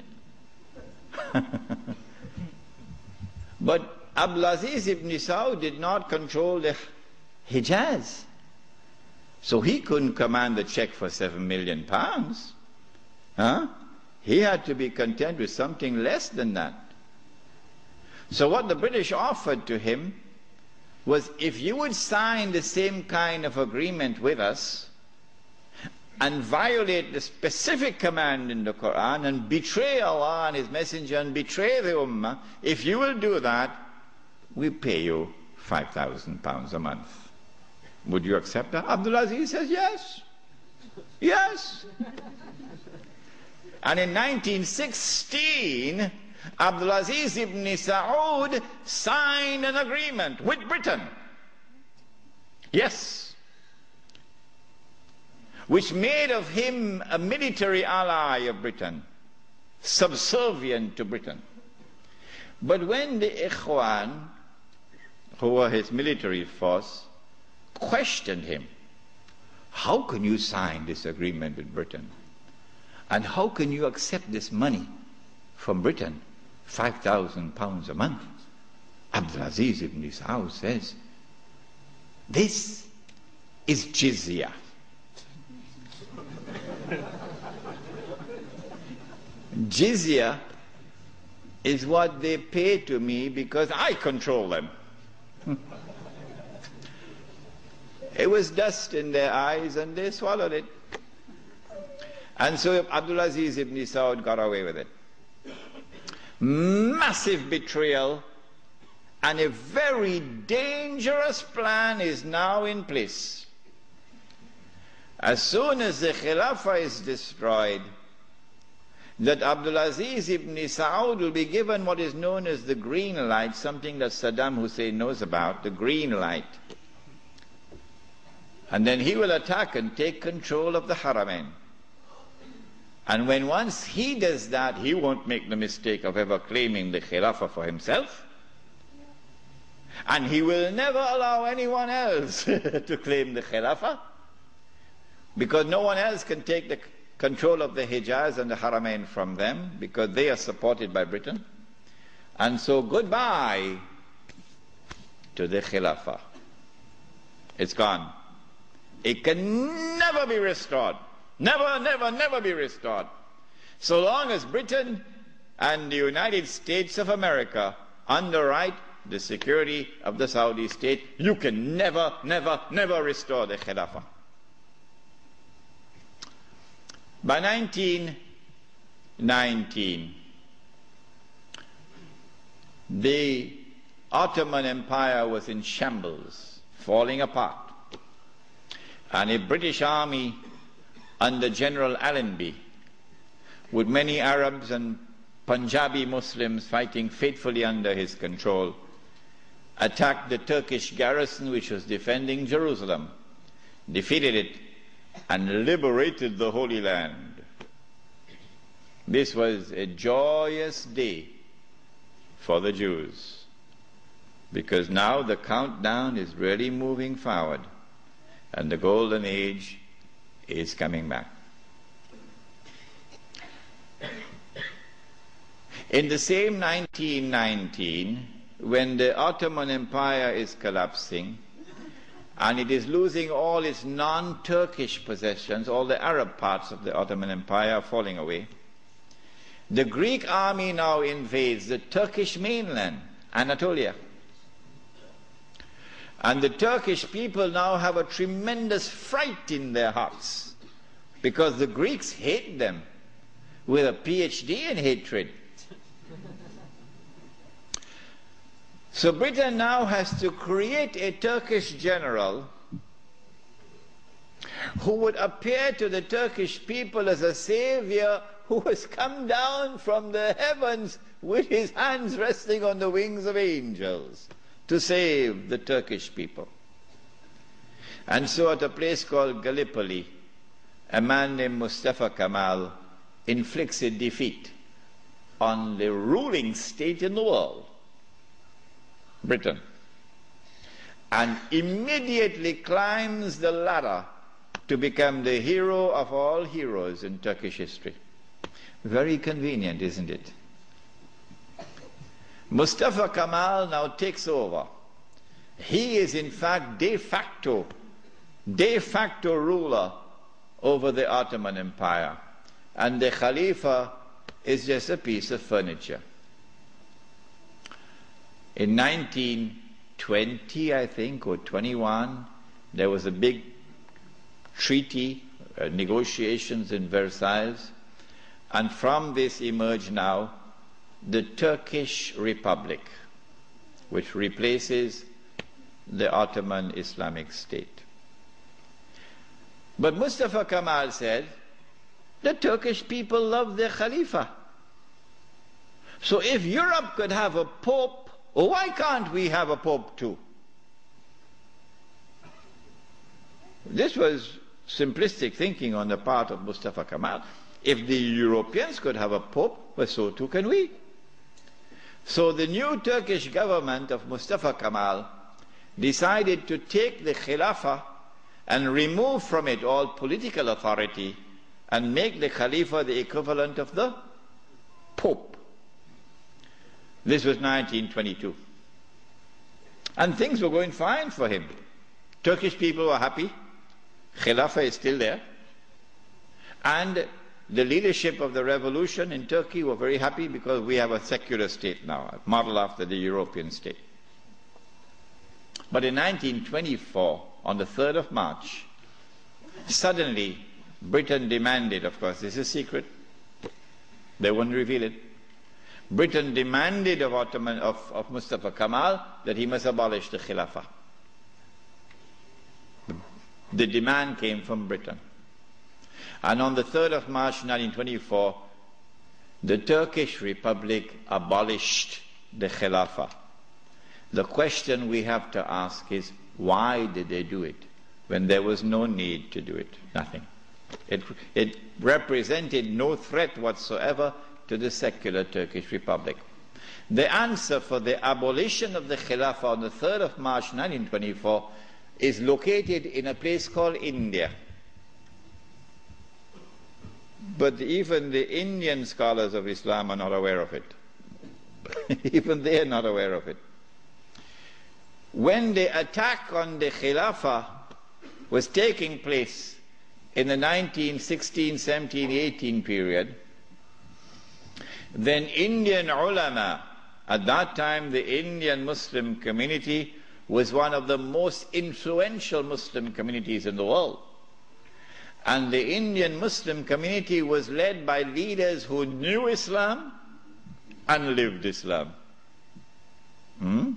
But Abdul Aziz Ibn Saud did not control the Hijaz. So he couldn't command the check for £7 million. Huh? He had to be content with something less than that. So what the British offered to him was, if you would sign the same kind of agreement with us and violate the specific command in the Quran and betray Allah and His Messenger and betray the Ummah, if you will do that, we pay you £5,000 a month. Would you accept that? Abdul Aziz says yes. Yes. And in 1916, Abdul Aziz ibn Saud signed an agreement with Britain. Yes. Which made of him a military ally of Britain, subservient to Britain. But when the Ikhwan, who were his military force, questioned him, how can you sign this agreement with Britain? And how can you accept this money from Britain, £5,000 a month? Abdul Aziz ibn Saud says, this is jizya. Jizya is what they pay to me because I control them. It was dust in their eyes and they swallowed it. And so Abdul Aziz ibn Saud got away with it. Massive betrayal, and a very dangerous plan is now in place. As soon as the Khalifa is destroyed, that Abdul Aziz ibn Saud will be given what is known as the green light, something that Saddam Hussein knows about, the green light. And then he will attack and take control of the Haramain. And when once he does that, he won't make the mistake of ever claiming the Khilafah for himself. And he will never allow anyone else to claim the Khilafah, because no one else can take the control of the Hijaz and the Haramain from them, because they are supported by Britain. And so goodbye to the Khilafah. It's gone. It can never be restored. Never, never, never be restored. So long as Britain and the United States of America underwrite the security of the Saudi state, you can never, never, never restore the Khilafah. By 1919, the Ottoman Empire was in shambles, falling apart. And a British army under General Allenby, with many Arabs and Punjabi Muslims fighting faithfully under his control, attacked the Turkish garrison which was defending Jerusalem, defeated it, and liberated the Holy Land. This was a joyous day for the Jews, because now the countdown is really moving forward, and the golden age is coming back. In the same 1919, when the Ottoman Empire is collapsing and it is losing all its non-Turkish possessions, all the Arab parts of the Ottoman Empire are falling away, the Greek army now invades the Turkish mainland, Anatolia. And the Turkish people now have a tremendous fright in their hearts, because the Greeks hate them with a PhD in hatred. So Britain now has to create a Turkish general who would appear to the Turkish people as a savior who has come down from the heavens with his hands resting on the wings of angels to save the Turkish people. And so at a place called Gallipoli, a man named Mustafa Kemal inflicts a defeat on the ruling state in the world, Britain, and immediately climbs the ladder to become the hero of all heroes in Turkish history. Very convenient, isn't it? Mustafa Kemal now takes over. He is in fact de facto ruler over the Ottoman Empire, and the Khalifa is just a piece of furniture. In 1920, 1920, I think, or 21, there was a big treaty, negotiations in Versailles, and from this emerged now the Turkish Republic, which replaces the Ottoman Islamic State. But Mustafa Kemal said, the Turkish people love their Khalifa. So if Europe could have a pope, why can't we have a pope too? This was simplistic thinking on the part of Mustafa Kemal. If the Europeans could have a pope, well, so too can we. So the new Turkish government of Mustafa Kemal decided to take the Khilafah and remove from it all political authority and make the Khalifa the equivalent of the Pope. This was 1922. And things were going fine for him. Turkish people were happy. Khilafah is still there. And the leadership of the revolution in Turkey were very happy because we have a secular state now, modeled after the European state. But in 1924, on the 3rd of March, suddenly Britain demanded, of course this is secret, they won't reveal it, Britain demanded of Mustafa Kemal that he must abolish the Khilafah. The demand came from Britain. And on the 3rd of March 1924, the Turkish Republic abolished the Khilafah. The question we have to ask is, why did they do it when there was no need to do it? Nothing. It represented no threat whatsoever to the secular Turkish Republic. The answer for the abolition of the Khilafah on the 3rd of March 1924 is located in a place called India. But even the Indian scholars of Islam are not aware of it. Even they are not aware of it. When the attack on the Khilafah was taking place in the 1916, 17, 18 period, then Indian ulama, at that time the Indian Muslim community was one of the most influential Muslim communities in the world. And the Indian Muslim community was led by leaders who knew Islam and lived Islam. Men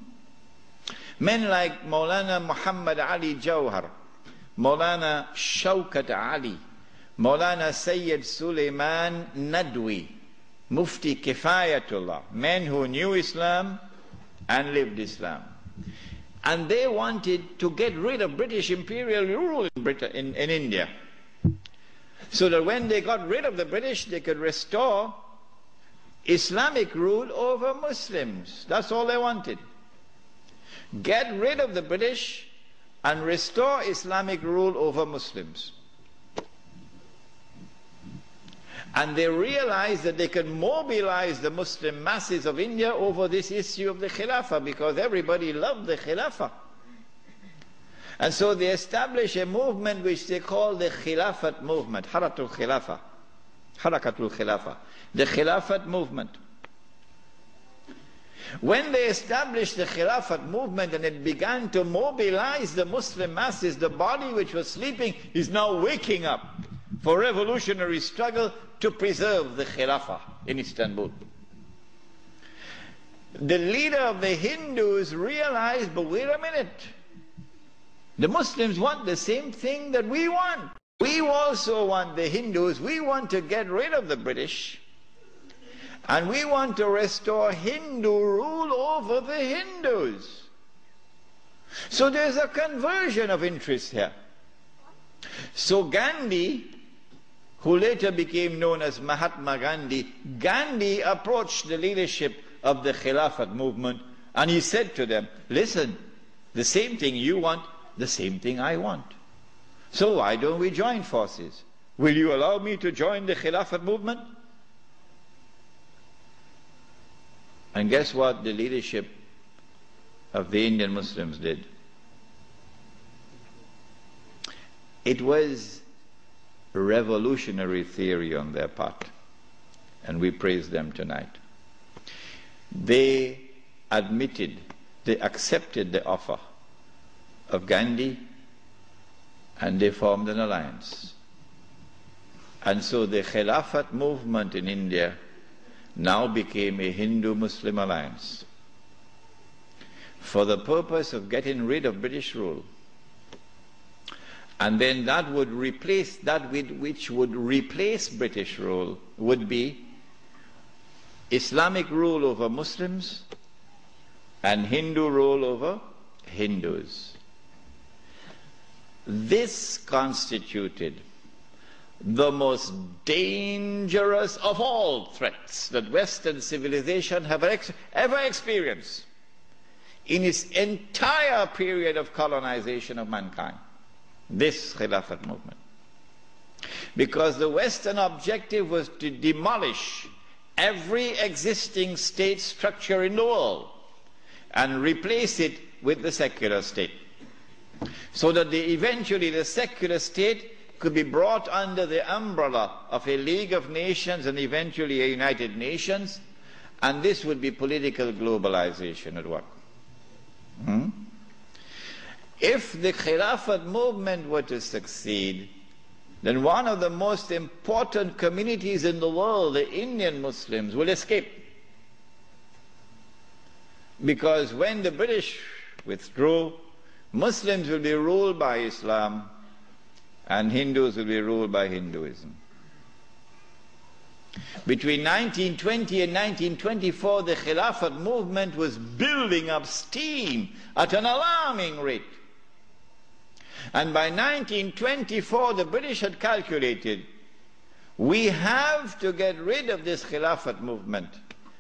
like Maulana Muhammad Ali Jawhar, Maulana Shaukat Ali, Maulana Sayyid Suleiman Nadwi, Mufti Kifayatullah, men who knew Islam and lived Islam. And they wanted to get rid of British imperial rule in India, so that when they got rid of the British, they could restore Islamic rule over Muslims. That's all they wanted. Get rid of the British and restore Islamic rule over Muslims. And they realized that they could mobilize the Muslim masses of India over this issue of the Khilafah, because everybody loved the Khilafah. And so they established a movement which they call the Khilafat movement, Harakatul Khilafah, the Khilafat movement. When they established the Khilafat movement and it began to mobilize the Muslim masses, the body which was sleeping is now waking up for revolutionary struggle to preserve the Khilafah in Istanbul. The leader of the Hindus realized, but wait a minute, the Muslims want the same thing that we want. We also want, the Hindus, we want to get rid of the British, and we want to restore Hindu rule over the Hindus. So there's a conversion of interest here. So Gandhi, who later became known as Mahatma Gandhi, Gandhi approached the leadership of the Khilafat movement and he said to them, listen, the same thing you want, the same thing I want. So why don't we join forces? Will you allow me to join the Khilafat movement? And guess what the leadership of the Indian Muslims did? It was revolutionary theory on their part, and we praise them tonight. They admitted they accepted the offer of Gandhi and they formed an alliance. And so the Khilafat movement in India now became a Hindu-Muslim alliance for the purpose of getting rid of British rule. And then that would replace, which would replace British rule would be Islamic rule over Muslims and Hindu rule over Hindus. This constituted the most dangerous of all threats that Western civilization have ever experienced in its entire period of colonization of mankind. This Khilafat movement. Because the Western objective was to demolish every existing state structure in the world and replace it with the secular state, so that eventually the secular state could be brought under the umbrella of a League of Nations and eventually a United Nations, and this would be political globalization at work. If the Khilafat movement were to succeed, then one of the most important communities in the world, the Indian Muslims, will escape. Because when the British withdrew, Muslims will be ruled by Islam and Hindus will be ruled by Hinduism. Between 1920 and 1924, the Khilafat movement was building up steam at an alarming rate. And by 1924, the British had calculated, we have to get rid of this Khilafat movement.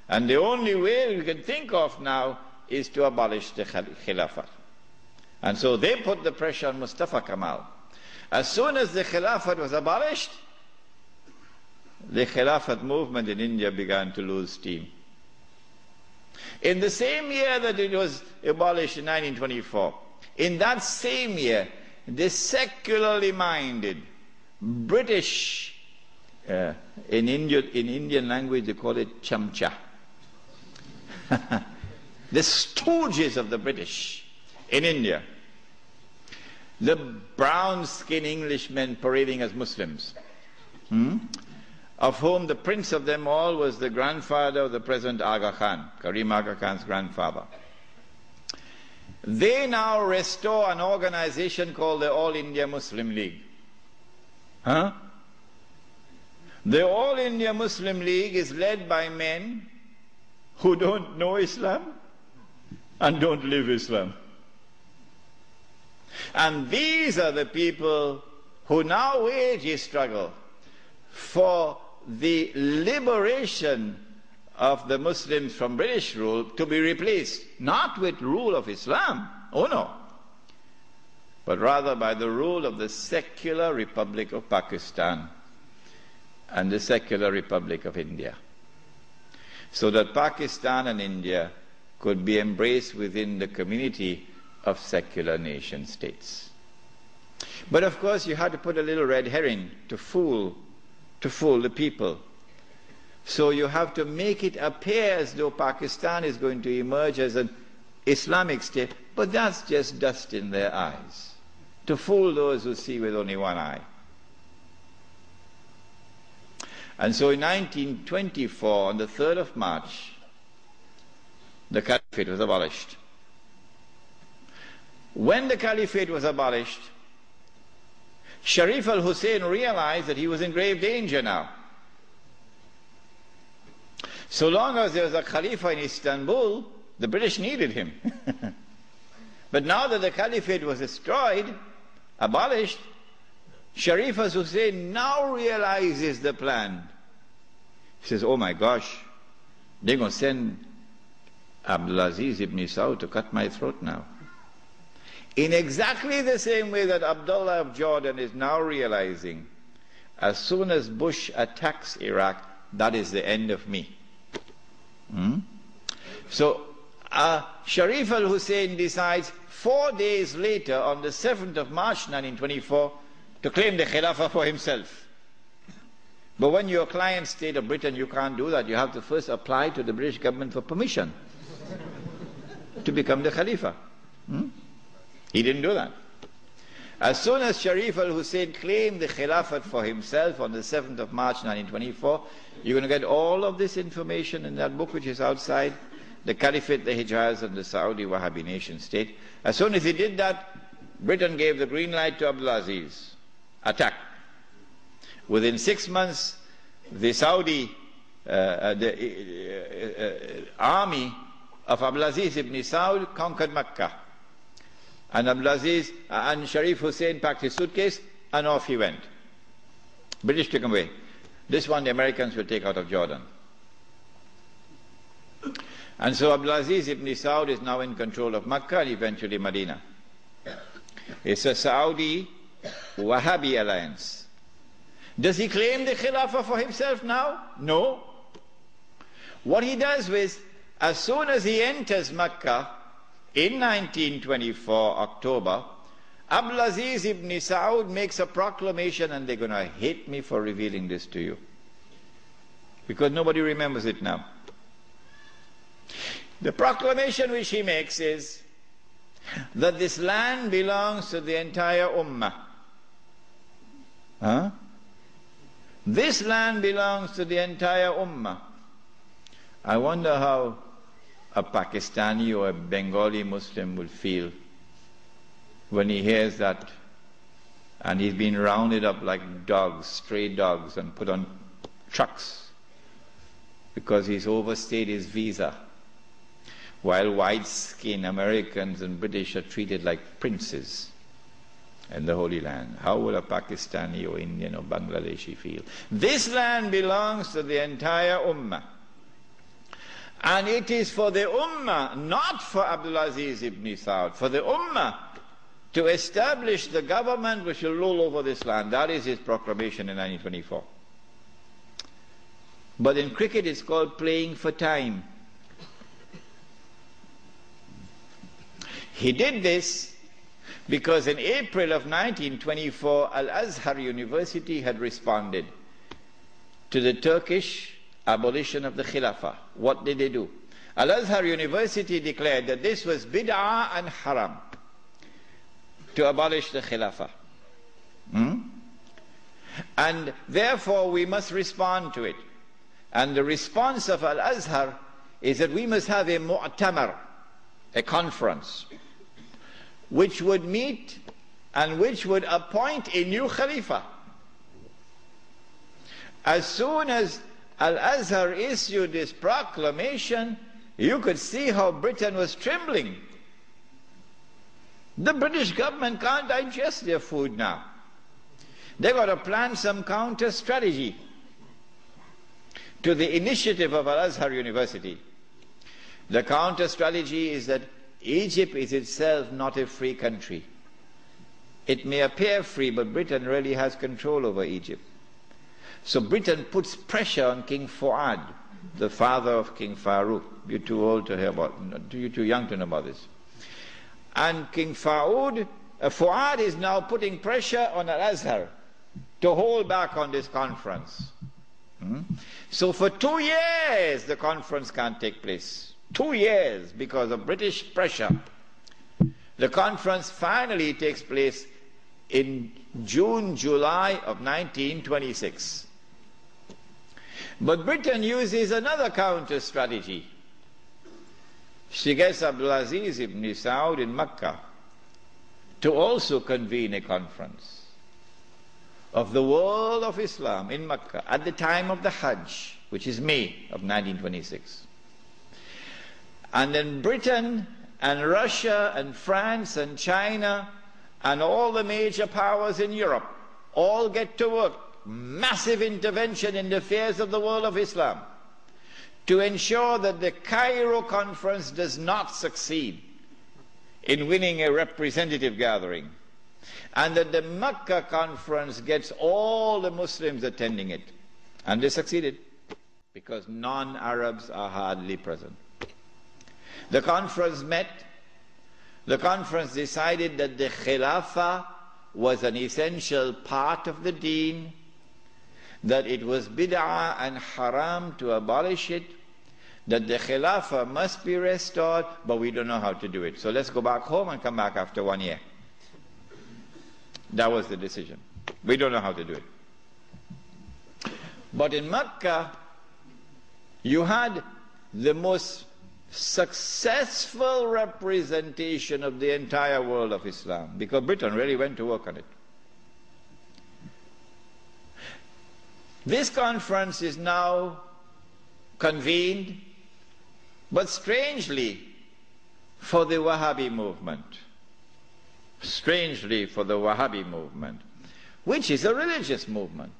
And the only way we can think of now is to abolish the Khilafat. And so they put the pressure on Mustafa Kemal. As soon as the Khilafat was abolished, the Khilafat movement in India began to lose steam. In the same year that it was abolished in 1924, in that same year, the secularly minded British, in Indian language they call it chamcha, the stooges of the British in India, the brown-skinned Englishmen parading as Muslims, of whom the prince of them all was the grandfather of the present Aga Khan, Karim Aga Khan's grandfather. They now restore an organization called the All India Muslim League. The All India Muslim League is led by men who don't know Islam and don't live Islam. And these are the people who now wage a struggle for the liberation of the Muslims from British rule to be replaced, not with rule of Islam, oh no, but rather by the rule of the secular Republic of Pakistan and the secular Republic of India, so that Pakistan and India could be embraced within the community of secular nation states. But of course you had to put a little red herring to fool the people. So you have to make it appear as though Pakistan is going to emerge as an Islamic state, but that's just dust in their eyes, to fool those who see with only one eye. And so in 1924, on the 3rd of March, the Caliphate was abolished. When the Caliphate was abolished, Sharif al-Hosein realized that he was in grave danger now. So long as there was a Khalifa in Istanbul, the British needed him. But now that the Caliphate was destroyed, abolished, Sharif al-Hosein now realizes the plan. He says, oh my gosh, they're going to send Abdulaziz ibn Saud to cut my throat now. In exactly the same way that Abdullah of Jordan is now realizing, as soon as Bush attacks Iraq, that is the end of me. So Sharif al-Hosein decides 4 days later, on the 7th of March 1924, to claim the Khilafah for himself. But when you're a client state of Britain, you can't do that. You have to first apply to the British government for permission. to become the Khalifa. He didn't do that. As soon as Sharif al-Hussein claimed the Khilafat for himself on the 7th of March 1924, you're going to get all of this information in that book which is outside, the Caliphate, the Hijaz, and the Saudi Wahhabi nation state. As soon as he did that, Britain gave the green light to Abdulaziz. Attack. Within 6 months, the Saudi army of Abdulaziz ibn Saud conquered Mecca. And Abdulaziz and Sharif Hussein packed his suitcase and off he went. British took him away. This one the Americans will take out of Jordan. And so Abdulaziz ibn Saud is now in control of Mecca and eventually Medina. It's a Saudi Wahhabi alliance. Does he claim the Khilafah for himself now? No. What he does is, as soon as he enters Mecca in 1924, October, Abdulaziz ibn Saud makes a proclamation, and they're going to hate me for revealing this to you, because nobody remembers it now. The proclamation which he makes is that this land belongs to the entire Ummah. This land belongs to the entire Ummah. I wonder how a Pakistani or a Bengali Muslim will feel when he hears that, and he's been rounded up like dogs, stray dogs, and put on trucks because he's overstayed his visa, while white-skinned Americans and British are treated like princes in the Holy Land. How will a Pakistani or Indian or Bangladeshi feel? This land belongs to the entire Ummah. And it is for the Ummah, not for Abdulaziz ibn Saud, for the Ummah to establish the government which will rule over this land. That is his proclamation in 1924. But in cricket it's called playing for time. He did this because in April of 1924, Al-Azhar University had responded to the Turkish abolition of the Khilafah. What did they do? Al-Azhar University declared that this was bid'ah and haram to abolish the Khilafah. And therefore we must respond to it. And the response of Al-Azhar is that we must have a mu'tamar, a conference, which would meet and which would appoint a new Khalifa. As soon as Al-Azhar issued this proclamation, you could see how Britain was trembling. The British government can't digest their food now. They've got to plan some counter strategy to the initiative of Al-Azhar University. The counter strategy is that Egypt is itself not a free country. It may appear free, but Britain really has control over Egypt. So Britain puts pressure on King Fuad, the father of King Farouk. You're too old to hear about, you're too young to know about this. And King Fuad is now putting pressure on Al-Azhar to hold back on this conference. So for 2 years the conference can't take place. 2 years because of British pressure. The conference finally takes place in June, July of 1926. But Britain uses another counter strategy. She gets Abdulaziz ibn Saud in Mecca to also convene a conference of the world of Islam in Mecca at the time of the Hajj, which is May of 1926. And then Britain and Russia and France and China and all the major powers in Europe all get to work. Massive intervention in the affairs of the world of Islam to ensure that the Cairo conference does not succeed in winning a representative gathering, and that the Mecca conference gets all the Muslims attending it. And they succeeded because non-Arabs are hardly present. The conference met. The conference decided that the Khilafah was an essential part of the deen, that it was bid'ah and haram to abolish it, that the Khilafah must be restored, but we don't know how to do it. So let's go back home and come back after 1 year. That was the decision. We don't know how to do it. But in Mecca, you had the most successful representation of the entire world of Islam, because Britain really went to work on it. This conference is now convened, but strangely for the Wahhabi movement. Strangely for the Wahhabi movement, which is a religious movement,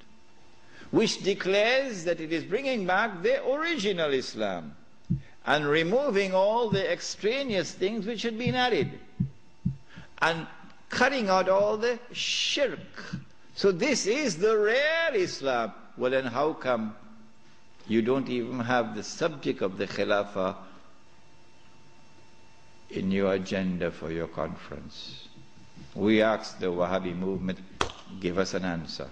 which declares that it is bringing back the original Islam and removing all the extraneous things which had been added and cutting out all the shirk. So this is the real Islam. Well, then how come you don't even have the subject of the Khilafah in your agenda for your conference? We asked the Wahhabi movement, give us an answer.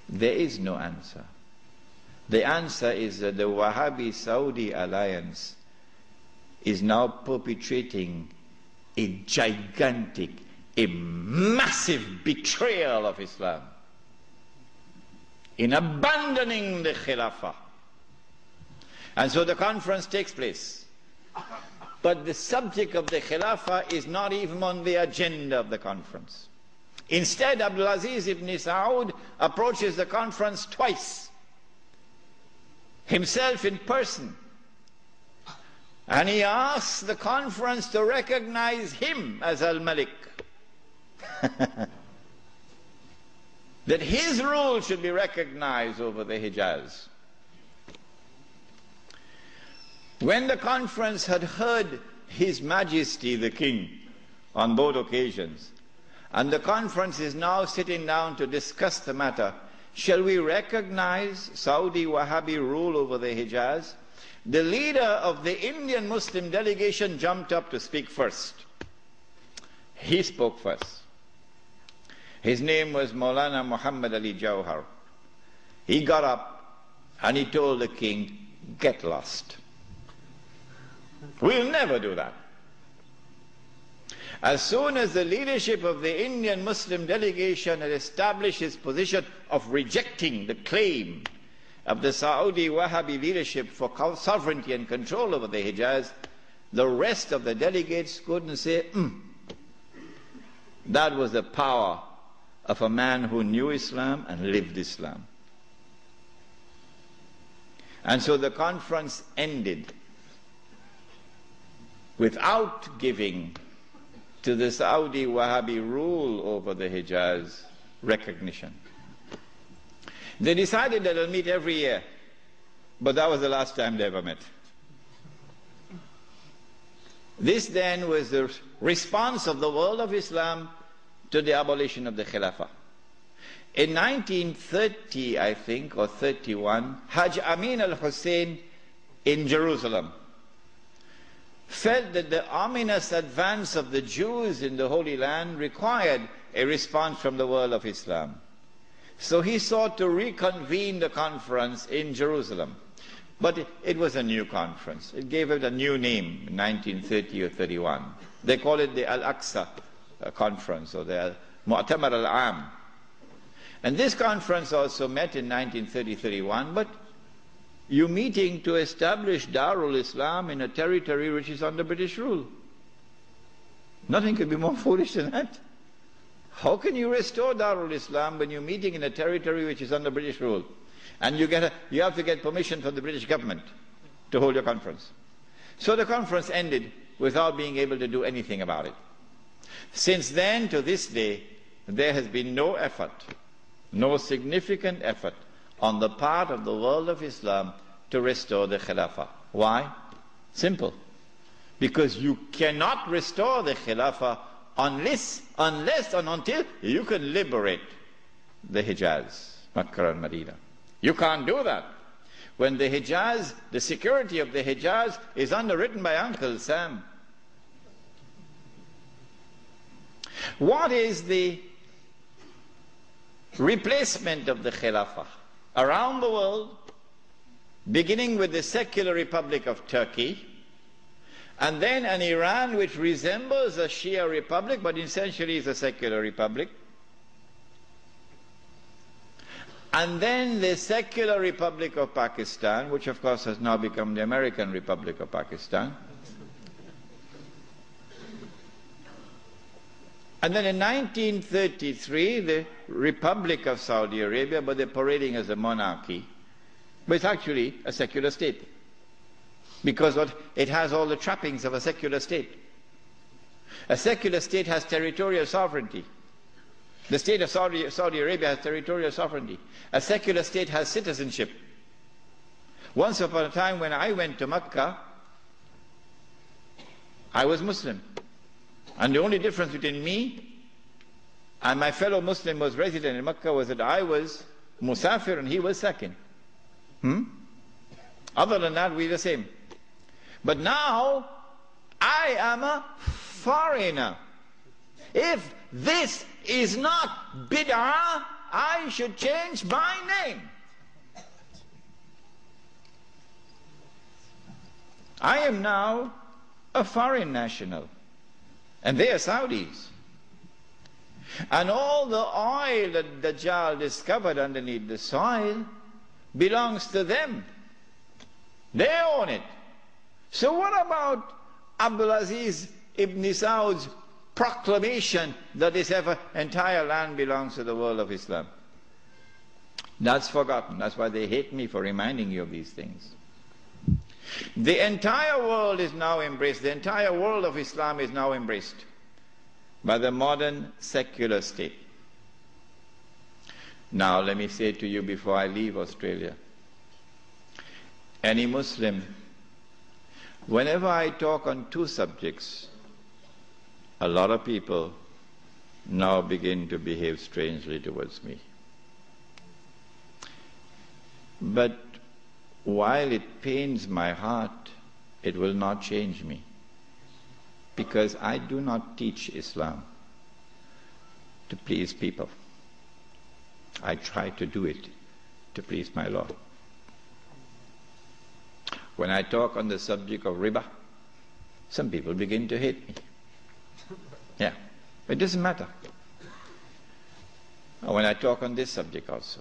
There is no answer. The answer is that the Wahhabi-Saudi alliance is now perpetrating a gigantic, a massive betrayal of Islam in abandoning the Khilafah. And so the conference takes place. But the subject of the Khilafah is not even on the agenda of the conference. Instead, Abdulaziz ibn Saud approaches the conference twice, himself in person. And he asks the conference to recognize him as Al-Malik. That his rule should be recognized over the Hijaz. When the conference had heard His Majesty the King on both occasions, and the conference is now sitting down to discuss the matter, shall we recognize Saudi Wahhabi rule over the Hijaz? The leader of the Indian Muslim delegation jumped up to speak first. He spoke first. His name was Maulana Muhammad Ali Jawhar. He got up and he told the king, get lost. We'll never do that. As soon as the leadership of the Indian Muslim delegation had established its position of rejecting the claim of the Saudi Wahhabi leadership for sovereignty and control over the Hijaz, the rest of the delegates couldn't say, That was the power of a man who knew Islam and lived Islam. And so the conference ended without giving to the Saudi Wahhabi rule over the Hijaz recognition. They decided that they'll meet every year, but that was the last time they ever met. This then was the response of the world of Islam to the abolition of the Khilafah. In 1930, I think, or 31, Hajj Amin al-Hosein in Jerusalem felt that the ominous advance of the Jews in the Holy Land required a response from the world of Islam. So he sought to reconvene the conference in Jerusalem. But it was a new conference. It gave it a new name in 1930 or 31. They call it the Al-Aqsa Conference, or the Mu'tamar al-Am. And this conference also met in 1930-31, but you're meeting to establish Darul Islam in a territory which is under British rule. Nothing could be more foolish than that. How can you restore Darul Islam when you're meeting in a territory which is under British rule? And you have to get permission from the British government to hold your conference. So the conference ended without being able to do anything about it. Since then to this day, there has been no effort, no significant effort on the part of the world of Islam to restore the Khilafah. Why? Simple. Because you cannot restore the Khilafah unless and until you can liberate the Hijaz, Makkah and Medina. You can't do that when the Hijaz, the security of the Hijaz is underwritten by Uncle Sam. What is the replacement of the Khilafah? Around the world, beginning with the secular Republic of Turkey, and then an Iran which resembles a Shia republic but essentially is a secular republic, and then the secular Republic of Pakistan, which of course has now become the American Republic of Pakistan. And then in 1933, the Republic of Saudi Arabia, but they're parading as a monarchy, but it's actually a secular state, because it has all the trappings of a secular state. A secular state has territorial sovereignty. The state of Saudi Arabia has territorial sovereignty. A secular state has citizenship. Once upon a time when I went to Mecca, I was Muslim. And the only difference between me and my fellow Muslim who was resident in Mecca was that I was Musafir and he was Sakin. Other than that, we're the same. But now, I am a foreigner. If this is not bid'ah, I should change my name. I am now a foreign national, and they are Saudis. And all the oil that Dajjal discovered underneath the soil belongs to them. They own it. So what about Abdulaziz ibn Saud's proclamation that this entire land belongs to the world of Islam? That's forgotten. That's why they hate me for reminding you of these things. The entire world is now embraced. The entire world of Islam is now embraced by the modern secular state. Now let me say to you before I leave Australia, any Muslim, whenever I talk on two subjects, a lot of people now begin to behave strangely towards me. But while it pains my heart, it will not change me, because I do not teach Islam to please people. I try to do it to please my Lord. When I talk on the subject of riba, some people begin to hate me. Yeah, it doesn't matter. When I talk on this subject also,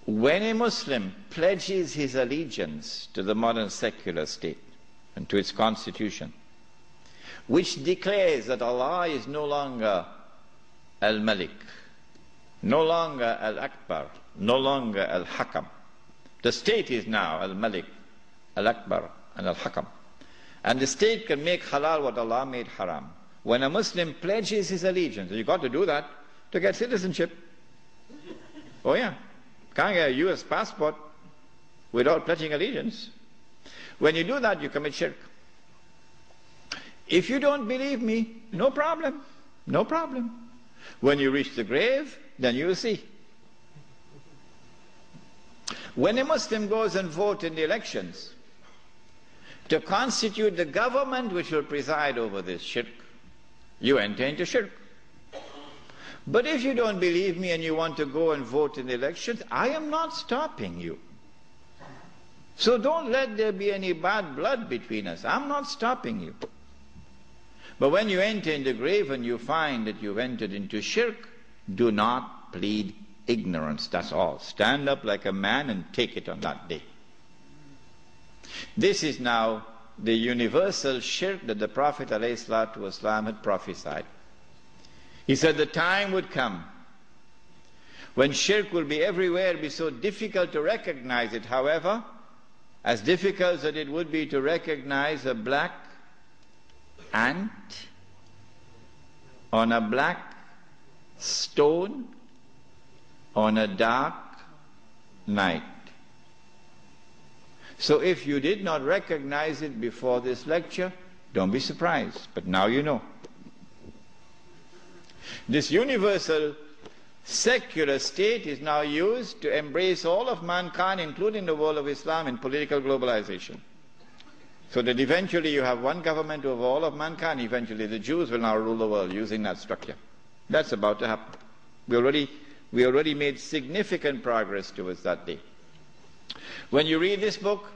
when a Muslim pledges his allegiance to the modern secular state and to its constitution, which declares that Allah is no longer Al-Malik, no longer Al-Akbar, no longer Al-Hakam. The state is now Al-Malik, Al-Akbar, and Al-Hakam. And the state can make halal what Allah made haram. When a Muslim pledges his allegiance, and you've got to do that to get citizenship. Oh yeah. Can't get a US passport without pledging allegiance. When you do that, you commit shirk. If you don't believe me, no problem. No problem. When you reach the grave, then you will see. When a Muslim goes and votes in the elections to constitute the government which will preside over this shirk, you enter into shirk. But if you don't believe me and you want to go and vote in the elections, I am not stopping you. So don't let there be any bad blood between us. I'm not stopping you. But when you enter in the grave and you find that you've entered into shirk, do not plead ignorance. That's all. Stand up like a man and take it on that day. This is now the universal shirk that the Prophet ﷺ had prophesied. He said the time would come when shirk will be everywhere, it'll be so difficult to recognize it. However, as difficult as it would be to recognize a black ant on a black stone on a dark night. So if you did not recognize it before this lecture, don't be surprised, but now you know. This universal secular state is now used to embrace all of mankind, including the world of Islam, in political globalization. So that eventually you have one government over all of mankind. Eventually the Jews will now rule the world using that structure. That's about to happen. We already made significant progress towards that day. When you read this book,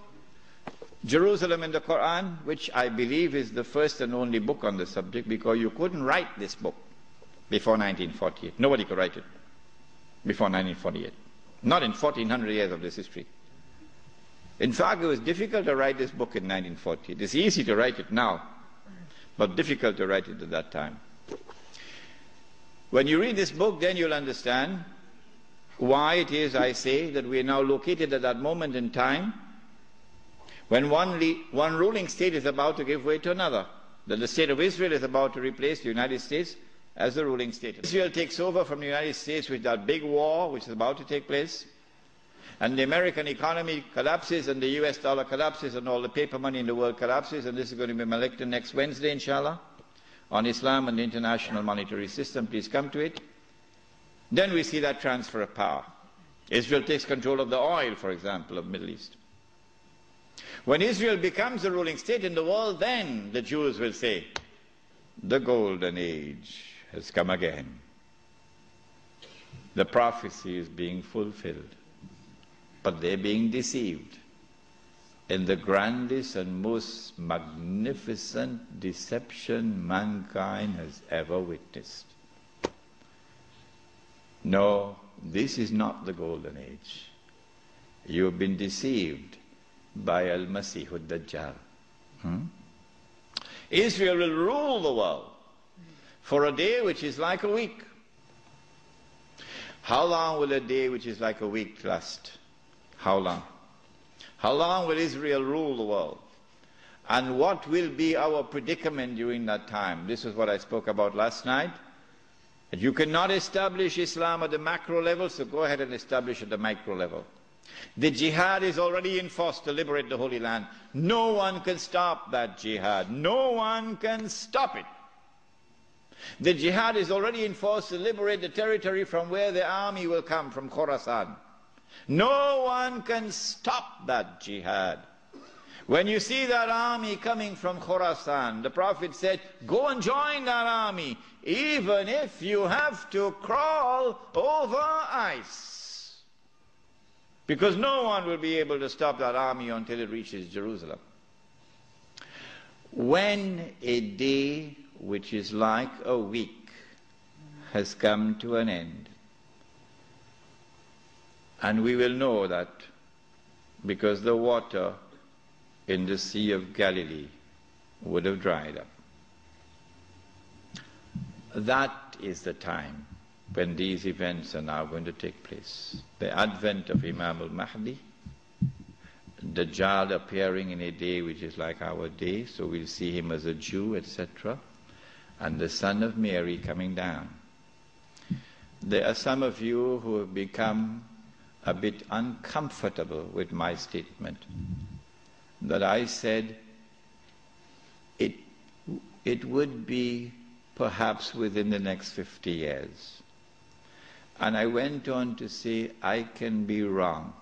Jerusalem in the Quran, which I believe is the first and only book on the subject, because you couldn't write this book before 1948. Nobody could write it before 1948. Not in 1400 years of this history. In fact, it was difficult to write this book in 1940. It's easy to write it now, but difficult to write it at that time. When you read this book, then you'll understand why it is, I say, that we are now located at that moment in time when one ruling state is about to give way to another. That the state of Israel is about to replace the United States as the ruling state. Israel takes over from the United States with that big war which is about to take place, and the American economy collapses, and the US dollar collapses, and all the paper money in the world collapses, and this is going to be my lecture next Wednesday, inshallah, on Islam and the international monetary system. Please come to it. Then we see that transfer of power. Israel takes control of the oil, for example, of the Middle East. When Israel becomes the ruling state in the world, then the Jews will say, the golden age has come again. The prophecy is being fulfilled. But they're being deceived in the grandest and most magnificent deception mankind has ever witnessed. No, this is not the golden age. You've been deceived by Al-Masih ad-Dajjal. Israel will rule the world for a day which is like a week. How long will a day which is like a week last? How long? How long will Israel rule the world? And what will be our predicament during that time? This is what I spoke about last night. You cannot establish Islam at the macro level, so go ahead and establish at the micro level. The jihad is already in force to liberate the Holy Land. No one can stop that jihad. No one can stop it. The jihad is already in force to liberate the territory from where the army will come, from Khorasan. No one can stop that jihad. When you see that army coming from Khorasan, the Prophet said, go and join that army, even if you have to crawl over ice. Because no one will be able to stop that army until it reaches Jerusalem. When a day which is like a week has come to an end, and we will know that because the water in the Sea of Galilee would have dried up. That is the time when these events are now going to take place. The advent of Imam Al-Mahdi, Dajjal appearing in a day which is like our day, so we'll see him as a Jew, etc., and the Son of Mary coming down. There are some of you who have become a bit uncomfortable with my statement that I said it would be perhaps within the next 50 years. And I went on to say I can be wrong.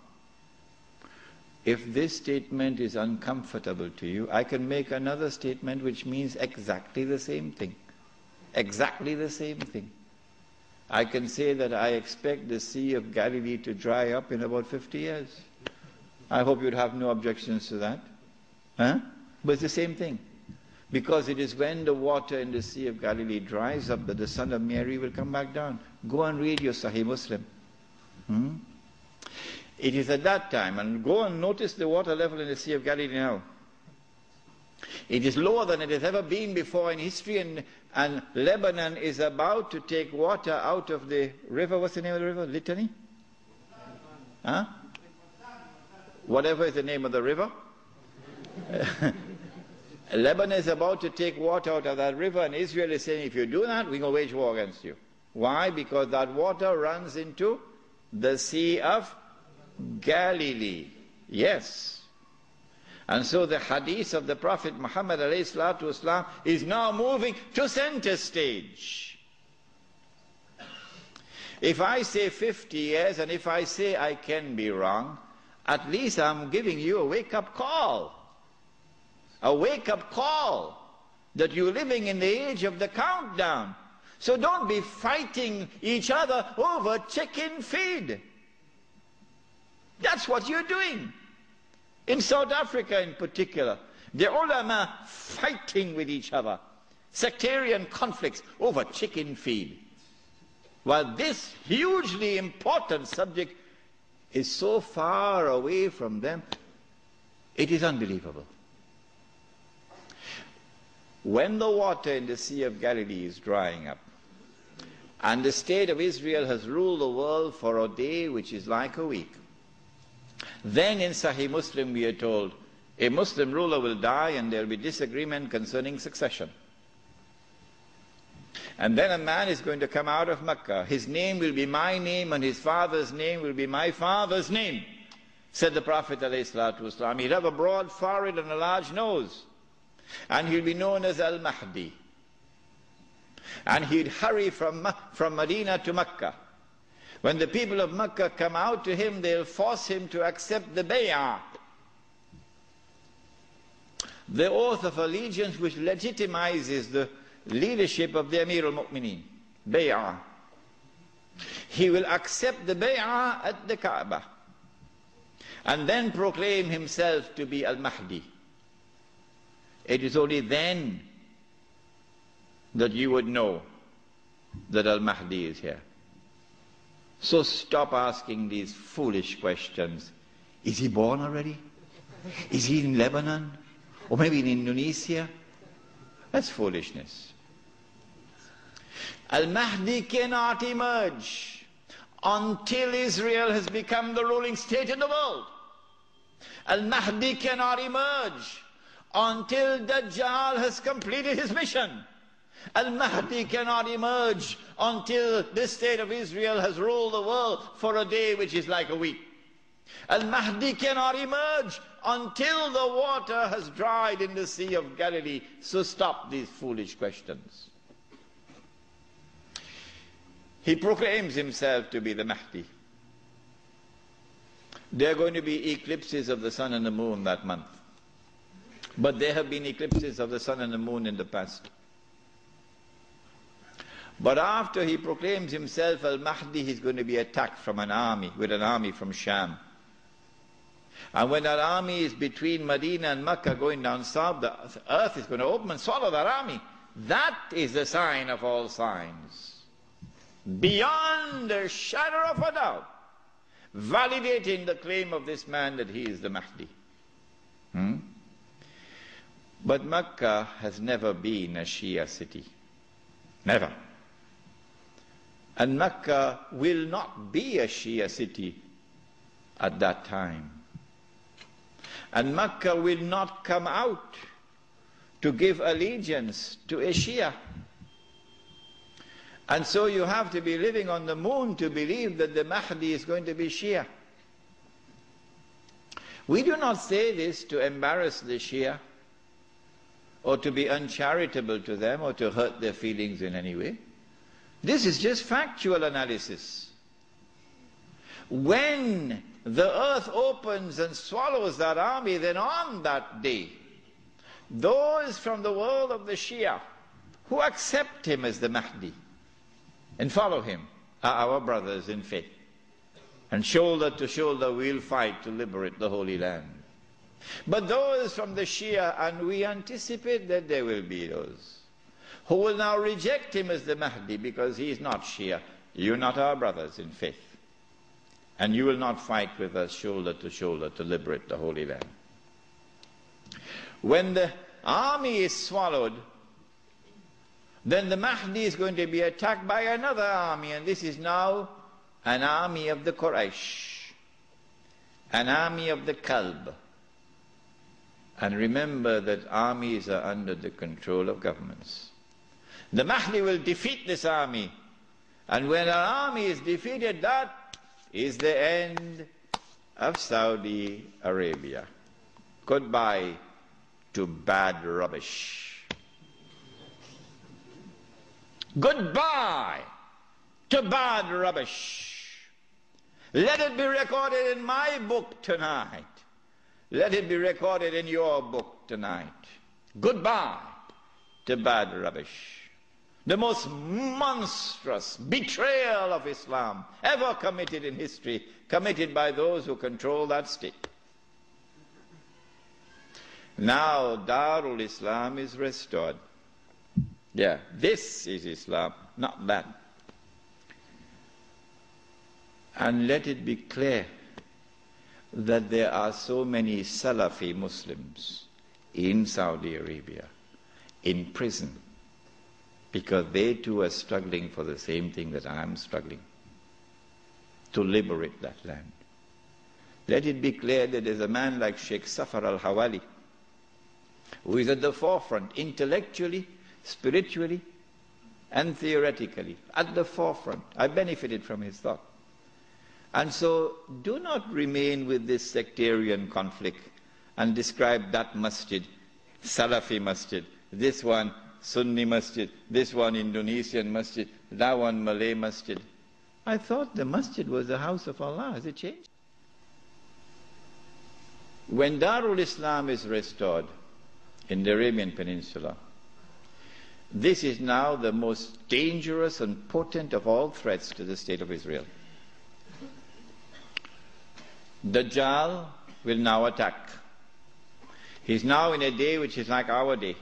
If this statement is uncomfortable to you, I can make another statement which means exactly the same thing. Exactly the same thing. I can say that I expect the Sea of Galilee to dry up in about 50 years. I hope you'd have no objections to that. Huh? But it's the same thing. Because it is when the water in the Sea of Galilee dries up that the Son of Mary will come back down. Go and read your Sahih Muslim. It is at that time, and go and notice the water level in the Sea of Galilee now. It is lower than it has ever been before in history, and Lebanon is about to take water out of the river. What's the name of the river? Litany? Huh? Whatever is the name of the river. Lebanon is about to take water out of that river, and Israel is saying, if you do that, we're going to wage war against you. Why? Because that water runs into the Sea of Galilee. Yes. And so the hadith of the Prophet Muhammad ﷺ is now moving to center stage. If I say 50 years, and if I say I can be wrong, at least I'm giving you a wake-up call. A wake-up call that you're living in the age of the countdown. So don't be fighting each other over chicken feed. That's what you're doing. In South Africa in particular, the ulama fighting with each other, sectarian conflicts over chicken feed. While this hugely important subject is so far away from them, it is unbelievable. When the water in the Sea of Galilee is drying up, and the state of Israel has ruled the world for a day which is like a week, then in Sahih Muslim we are told, a Muslim ruler will die and there will be disagreement concerning succession. And then a man is going to come out of Mecca. His name will be my name and his father's name will be my father's name, said the Prophet ﷺ. He'll have a broad forehead and a large nose. And he'll be known as Al-Mahdi. And he'd hurry from Medina to Mecca. When the people of Mecca come out to him, they'll force him to accept the bay'ah, the oath of allegiance which legitimizes the leadership of the Amir al-Mu'mineen, bay'ah. He will accept the bay'ah at the Kaaba and then proclaim himself to be Al-Mahdi. It is only then that you would know that Al-Mahdi is here. So stop asking these foolish questions. Is he born already? Is he in Lebanon? Or maybe in Indonesia? That's foolishness. Al-Mahdi cannot emerge until Israel has become the ruling state in the world. Al-Mahdi cannot emerge until Dajjal has completed his mission. Al-Mahdi cannot emerge until this state of Israel has ruled the world for a day which is like a week. Al-Mahdi cannot emerge until the water has dried in the Sea of Galilee. So stop these foolish questions. He proclaims himself to be the Mahdi. There are going to be eclipses of the sun and the moon that month. But there have been eclipses of the sun and the moon in the past. But after he proclaims himself Al-Mahdi, he's going to be attacked from an army, with an army from Sham. And when that army is between Medina and Mecca going down south, the earth is going to open and swallow that army. That is the sign of all signs, beyond a shadow of a doubt, validating the claim of this man that he is the Mahdi. But Mecca has never been a Shia city. Never. And Mecca will not be a Shia city at that time. And Mecca will not come out to give allegiance to a Shia. And so you have to be living on the moon to believe that the Mahdi is going to be Shia. We do not say this to embarrass the Shia, or to be uncharitable to them, or to hurt their feelings in any way. This is just factual analysis. When the earth opens and swallows that army, then on that day, those from the world of the Shia who accept him as the Mahdi and follow him are our brothers in faith. And shoulder to shoulder we'll fight to liberate the Holy Land. But those from the Shia, and we anticipate that there will be those who will now reject him as the Mahdi because he is not Shia. You're not our brothers in faith. And you will not fight with us shoulder to liberate the Holy Land. When the army is swallowed, then the Mahdi is going to be attacked by another army, and this is now an army of the Quraysh, an army of the Kalb. And remember that armies are under the control of governments. The Mahdi will defeat this army, and when an army is defeated, that is the end of Saudi Arabia. Goodbye to bad rubbish. Goodbye to bad rubbish. Let it be recorded in my book tonight. Let it be recorded in your book tonight. Goodbye to bad rubbish. The most monstrous betrayal of Islam ever committed in history, committed by those who control that state. Now Darul Islam is restored. Yeah, this is Islam, not that. And let it be clear that there are so many Salafi Muslims in Saudi Arabia, in prison, because they too are struggling for the same thing that I am struggling, to liberate that land. Let it be clear that there's a man like Sheikh Safar al-Hawali, who is at the forefront, intellectually, spiritually, and theoretically, at the forefront. I benefited from his thought. And so, do not remain with this sectarian conflict and describe that masjid, Salafi masjid, this one Sunni masjid, this one Indonesian masjid, that one Malay masjid. I thought the masjid was the house of Allah. Has it changed? When Darul Islam is restored in the Arabian Peninsula, this is now the most dangerous and potent of all threats to the state of Israel. Dajjal will now attack. He's now in a day which is like our day.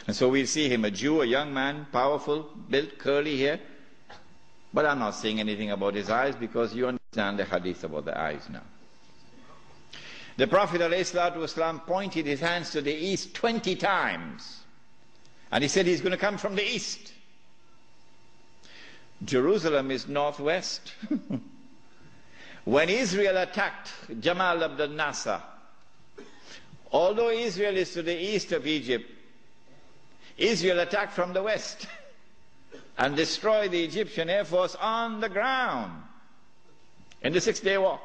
And so we'll see him, a Jew, a young man, powerful, built, curly hair. But I'm not saying anything about his eyes because you understand the hadith about the eyes now. The Prophet ﷺ pointed his hands to the east 20 times. And he said he's going to come from the east. Jerusalem is northwest. When Israel attacked Jamal Abdel Nasser, although Israel is to the east of Egypt, Israel attacked from the west and destroyed the Egyptian Air Force on the ground in the Six-Day War.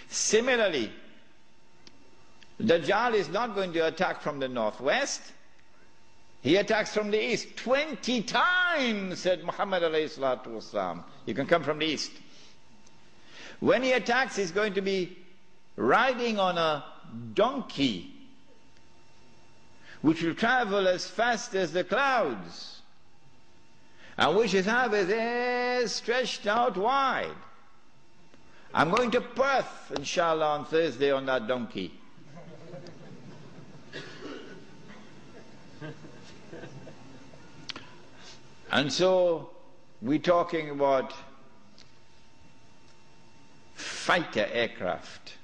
Similarly, Dajjal is not going to attack from the northwest. He attacks from the east. 20 times, said Muhammad alayhi salatu wasalam. You can come from the east. When he attacks, he's going to be riding on a donkey, which will travel as fast as the clouds, and which will have his hair stretched out wide. I'm going to Perth, inshallah, on Thursday on that donkey. And so, we're talking about fighter aircraft.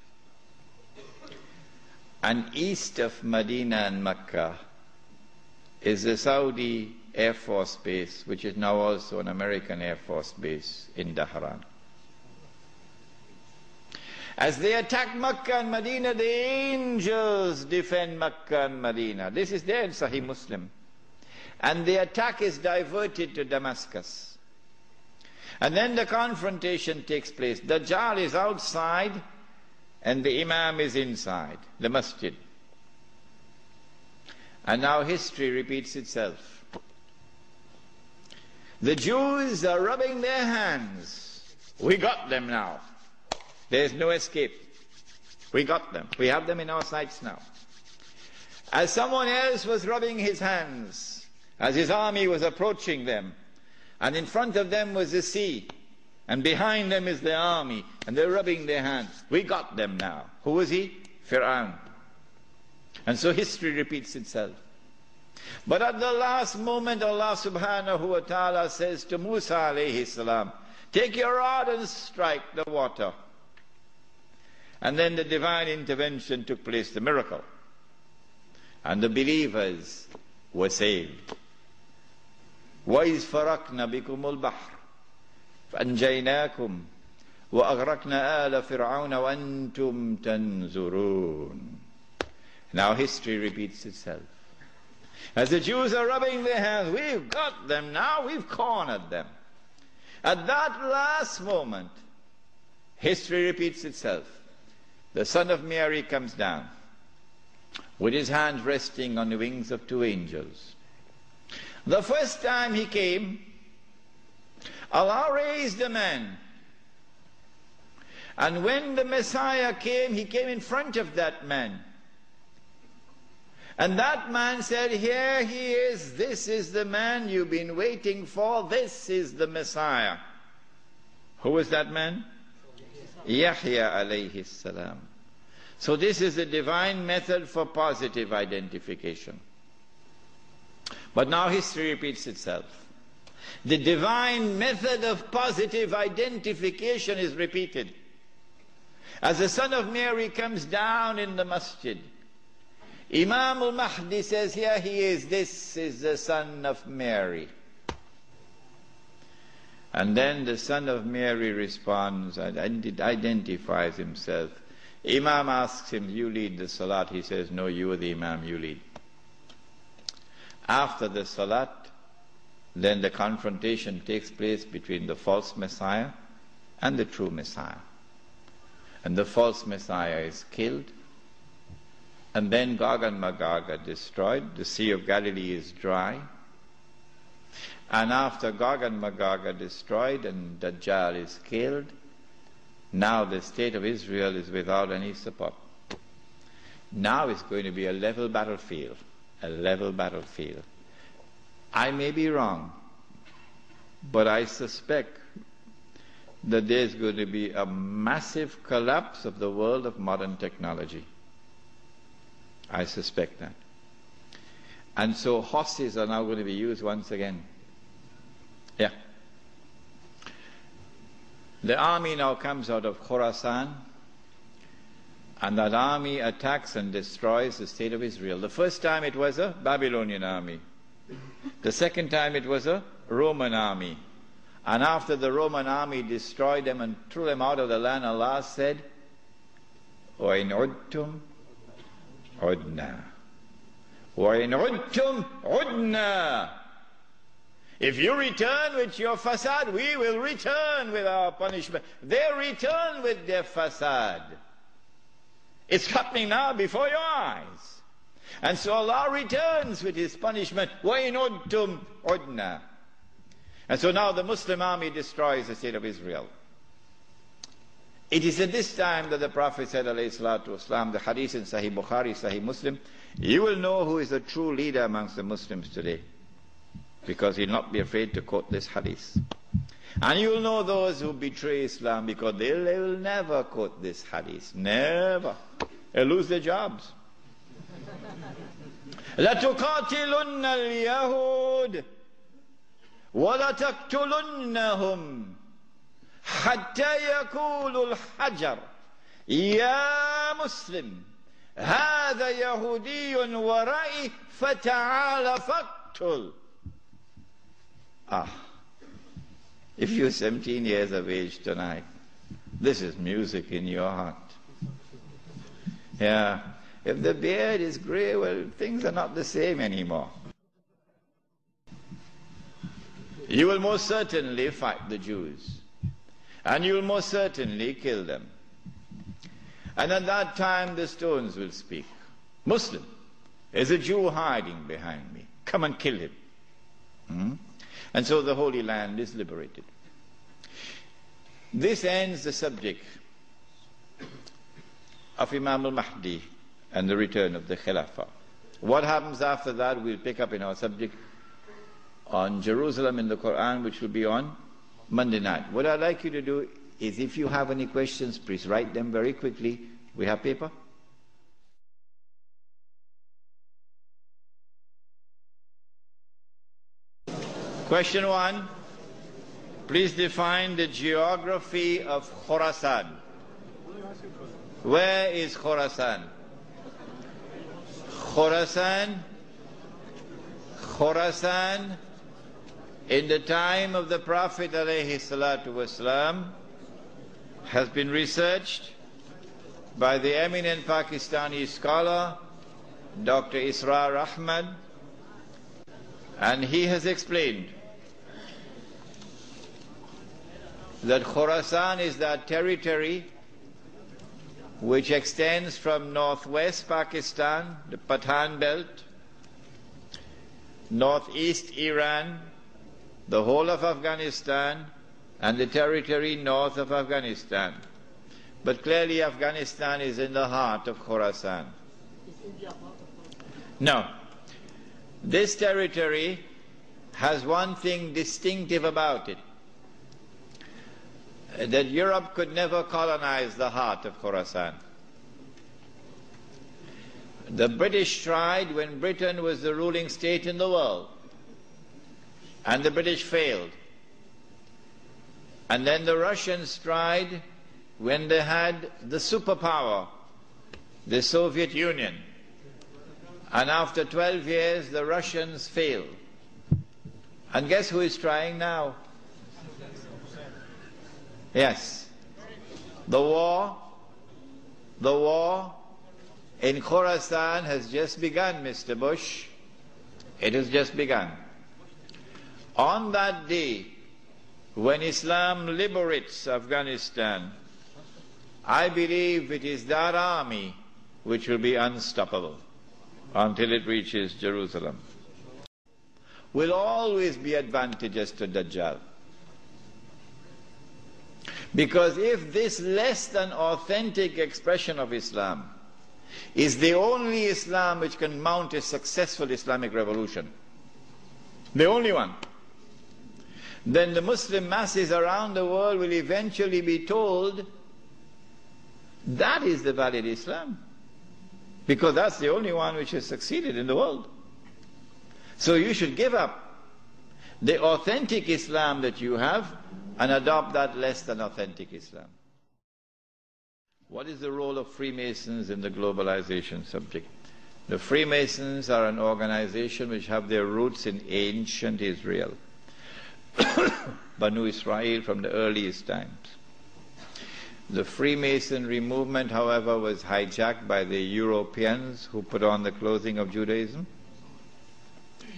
And east of Medina and Mecca is the Saudi Air Force Base, which is now also an American Air Force Base in Dhahran. As they attack Mecca and Medina, the angels defend Mecca and Medina. This is there in Sahih Muslim. And the attack is diverted to Damascus. And then the confrontation takes place. Dajjal is outside and the Imam is inside the masjid. And now history repeats itself. The Jews are rubbing their hands. We got them now. There's no escape. We got them. We have them in our sights now. As someone else was rubbing his hands, as his army was approaching them, and in front of them was the sea, and behind them is the army, and they're rubbing their hands. We got them now. Who was he? Fir'aun. And so history repeats itself. But at the last moment, Allah subhanahu wa ta'ala says to Musa alayhi salam, take your rod and strike the water. And then the divine intervention took place, the miracle. And the believers were saved. وَإِذْ فَرَقْنَا بِكُمُ الْبَحْرِ فَأَنْجَيْنَاكُمْ وَأَغْرَقْنَا آلَ فِرْعَوْنَ وَأَنْتُمْ تَنْظُرُونَ. Now history repeats itself. As the Jews are rubbing their hands, we've got them now, we've cornered them. At that last moment, history repeats itself. The son of Mary comes down with his hands resting on the wings of two angels. The first time he came, Allah raised a man. And when the Messiah came, he came in front of that man. And that man said, here he is, this is the man you've been waiting for, this is the Messiah. Who was that man? Yahya alayhi salam. So this is the divine method for positive identification. But now history repeats itself. The divine method of positive identification is repeated. As the son of Mary comes down in the masjid, Imam Al-Mahdi says, here he is, this is the son of Mary. And then the son of Mary responds and identifies himself. Imam asks him, you lead the salat. He says, no, you are the Imam, you lead. After the salat, then the confrontation takes place between the false Messiah and the true Messiah. And the false Messiah is killed. And then Gog and Magog are destroyed. The Sea of Galilee is dry. And after Gog and Magog are destroyed and Dajjal is killed, now the state of Israel is without any support. Now it's going to be a level battlefield. A level battlefield. I may be wrong, but I suspect that there's going to be a massive collapse of the world of modern technology. I suspect that. And so horses are now going to be used once again. Yeah. The army now comes out of Khorasan, and that army attacks and destroys the state of Israel. The first time it was a Babylonian army. The second time it was a Roman army. And after the Roman army destroyed them and threw them out of the land, Allah said, وَإِنْ عُدْتُمْ عُدْنَا وَإِنْ عُدْتُمْ عُدْنَا. If you return with your fasad, we will return with our punishment. They return with their fasad. It's happening now before your eyes. And so Allah returns with His punishment. وَإِنْ عُدْتُمْ عُدْنَا. And so now the Muslim army destroys the state of Israel. It is at this time that the Prophet said, alayhi salatu wasalam, the hadith in Sahih Bukhari, Sahih Muslim, you will know who is the true leader amongst the Muslims today. Because he'll not be afraid to quote this hadith. And you will know those who betray Islam, because they will never quote this hadith. Never. They'll lose their jobs. لَتُقَاتِلُنَّ الْيَهُودِ وَلَتَقْتُلُنَّهُمْ حَتَّى يَقُولُ الْحَجَرُ يَا مُسْلِمْ هَذَا يَهُودِيٌّ وَرَائِي فَتَعَالَ فَاقْتُلْ. If you're 17 years of age tonight, this is music in your heart. Yeah. If the beard is grey, well, things are not the same anymore. You will most certainly fight the Jews. And you will most certainly kill them. And at that time the stones will speak. Muslim, there's a Jew hiding behind me. Come and kill him. And so the Holy Land is liberated. This ends the subject of Imam Al-Mahdi and the return of the Khalifa. What happens after that we'll pick up in our subject on Jerusalem in the Quran, which will be on Monday night. What I'd like you to do is, if you have any questions, please write them very quickly. We have paper? Question 1. Please define the geography of Khorasan. Where is Khorasan? Khorasan, in the time of the Prophet ﷺ, has been researched by the eminent Pakistani scholar, Dr. Israr Ahmad, and he has explained that Khorasan is that territory which extends from northwest Pakistan, the Pathan belt, northeast Iran, the whole of Afghanistan, and the territory north of Afghanistan. But clearly Afghanistan is in the heart of Khorasan. Now, this territory has one thing distinctive about it, that Europe could never colonize the heart of Khorasan. The British tried when Britain was the ruling state in the world, and the British failed. And then the Russians tried when they had the superpower, the Soviet Union. And after 12 years, the Russians failed. And guess who is trying now? Yes. The war in Khorasan has just begun, Mr. Bush. It has just begun. On that day, when Islam liberates Afghanistan, I believe it is that army which will be unstoppable until it reaches Jerusalem. Will always be advantageous to Dajjal. Because if this less than authentic expression of Islam is the only Islam which can mount a successful Islamic revolution, the only one, then the Muslim masses around the world will eventually be told that is the valid Islam, because that's the only one which has succeeded in the world. So you should give up the authentic Islam that you have and adopt that less than authentic Islam. What is the role of Freemasons in the globalization subject? The Freemasons are an organization which have their roots in ancient Israel, Banu Israel, from the earliest times. The Freemasonry movement, however, was hijacked by the Europeans who put on the clothing of Judaism.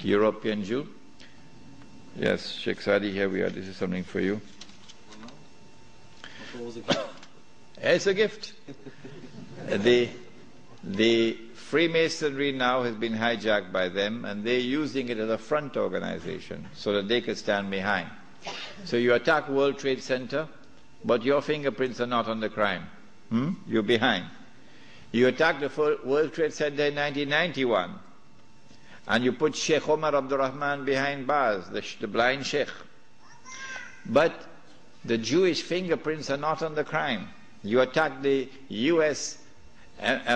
European Jew. Yes, Sheikh Sadi, here we are. This is something for you. It's a gift. The Freemasonry now has been hijacked by them, and they're using it as a front organization so that they can stand behind. So you attack World Trade Center, but your fingerprints are not on the crime. You're behind. You attacked the World Trade Center in 1991, and you put Sheikh Omar Abdurrahman behind bars, the blind sheikh. But the Jewish fingerprints are not on the crime. You attack the U.S.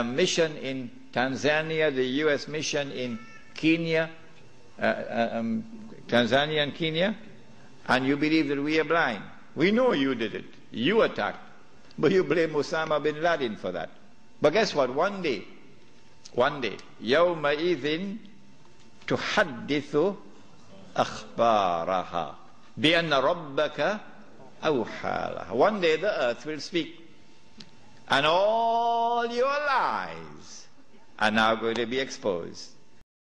mission in Tanzania, the U.S. mission in Kenya, Tanzania and Kenya, and you believe that we are blind. We know you did it. You attacked. But you blame Osama bin Laden for that. But guess what? One day, يَوْمَ إِذٍ تُحَدِّثُ أَخْبَارَهَا بِأَنَّ رَبَّكَ أَوْحَى لَهَا. One day the earth will speak, and all your lies are now going to be exposed.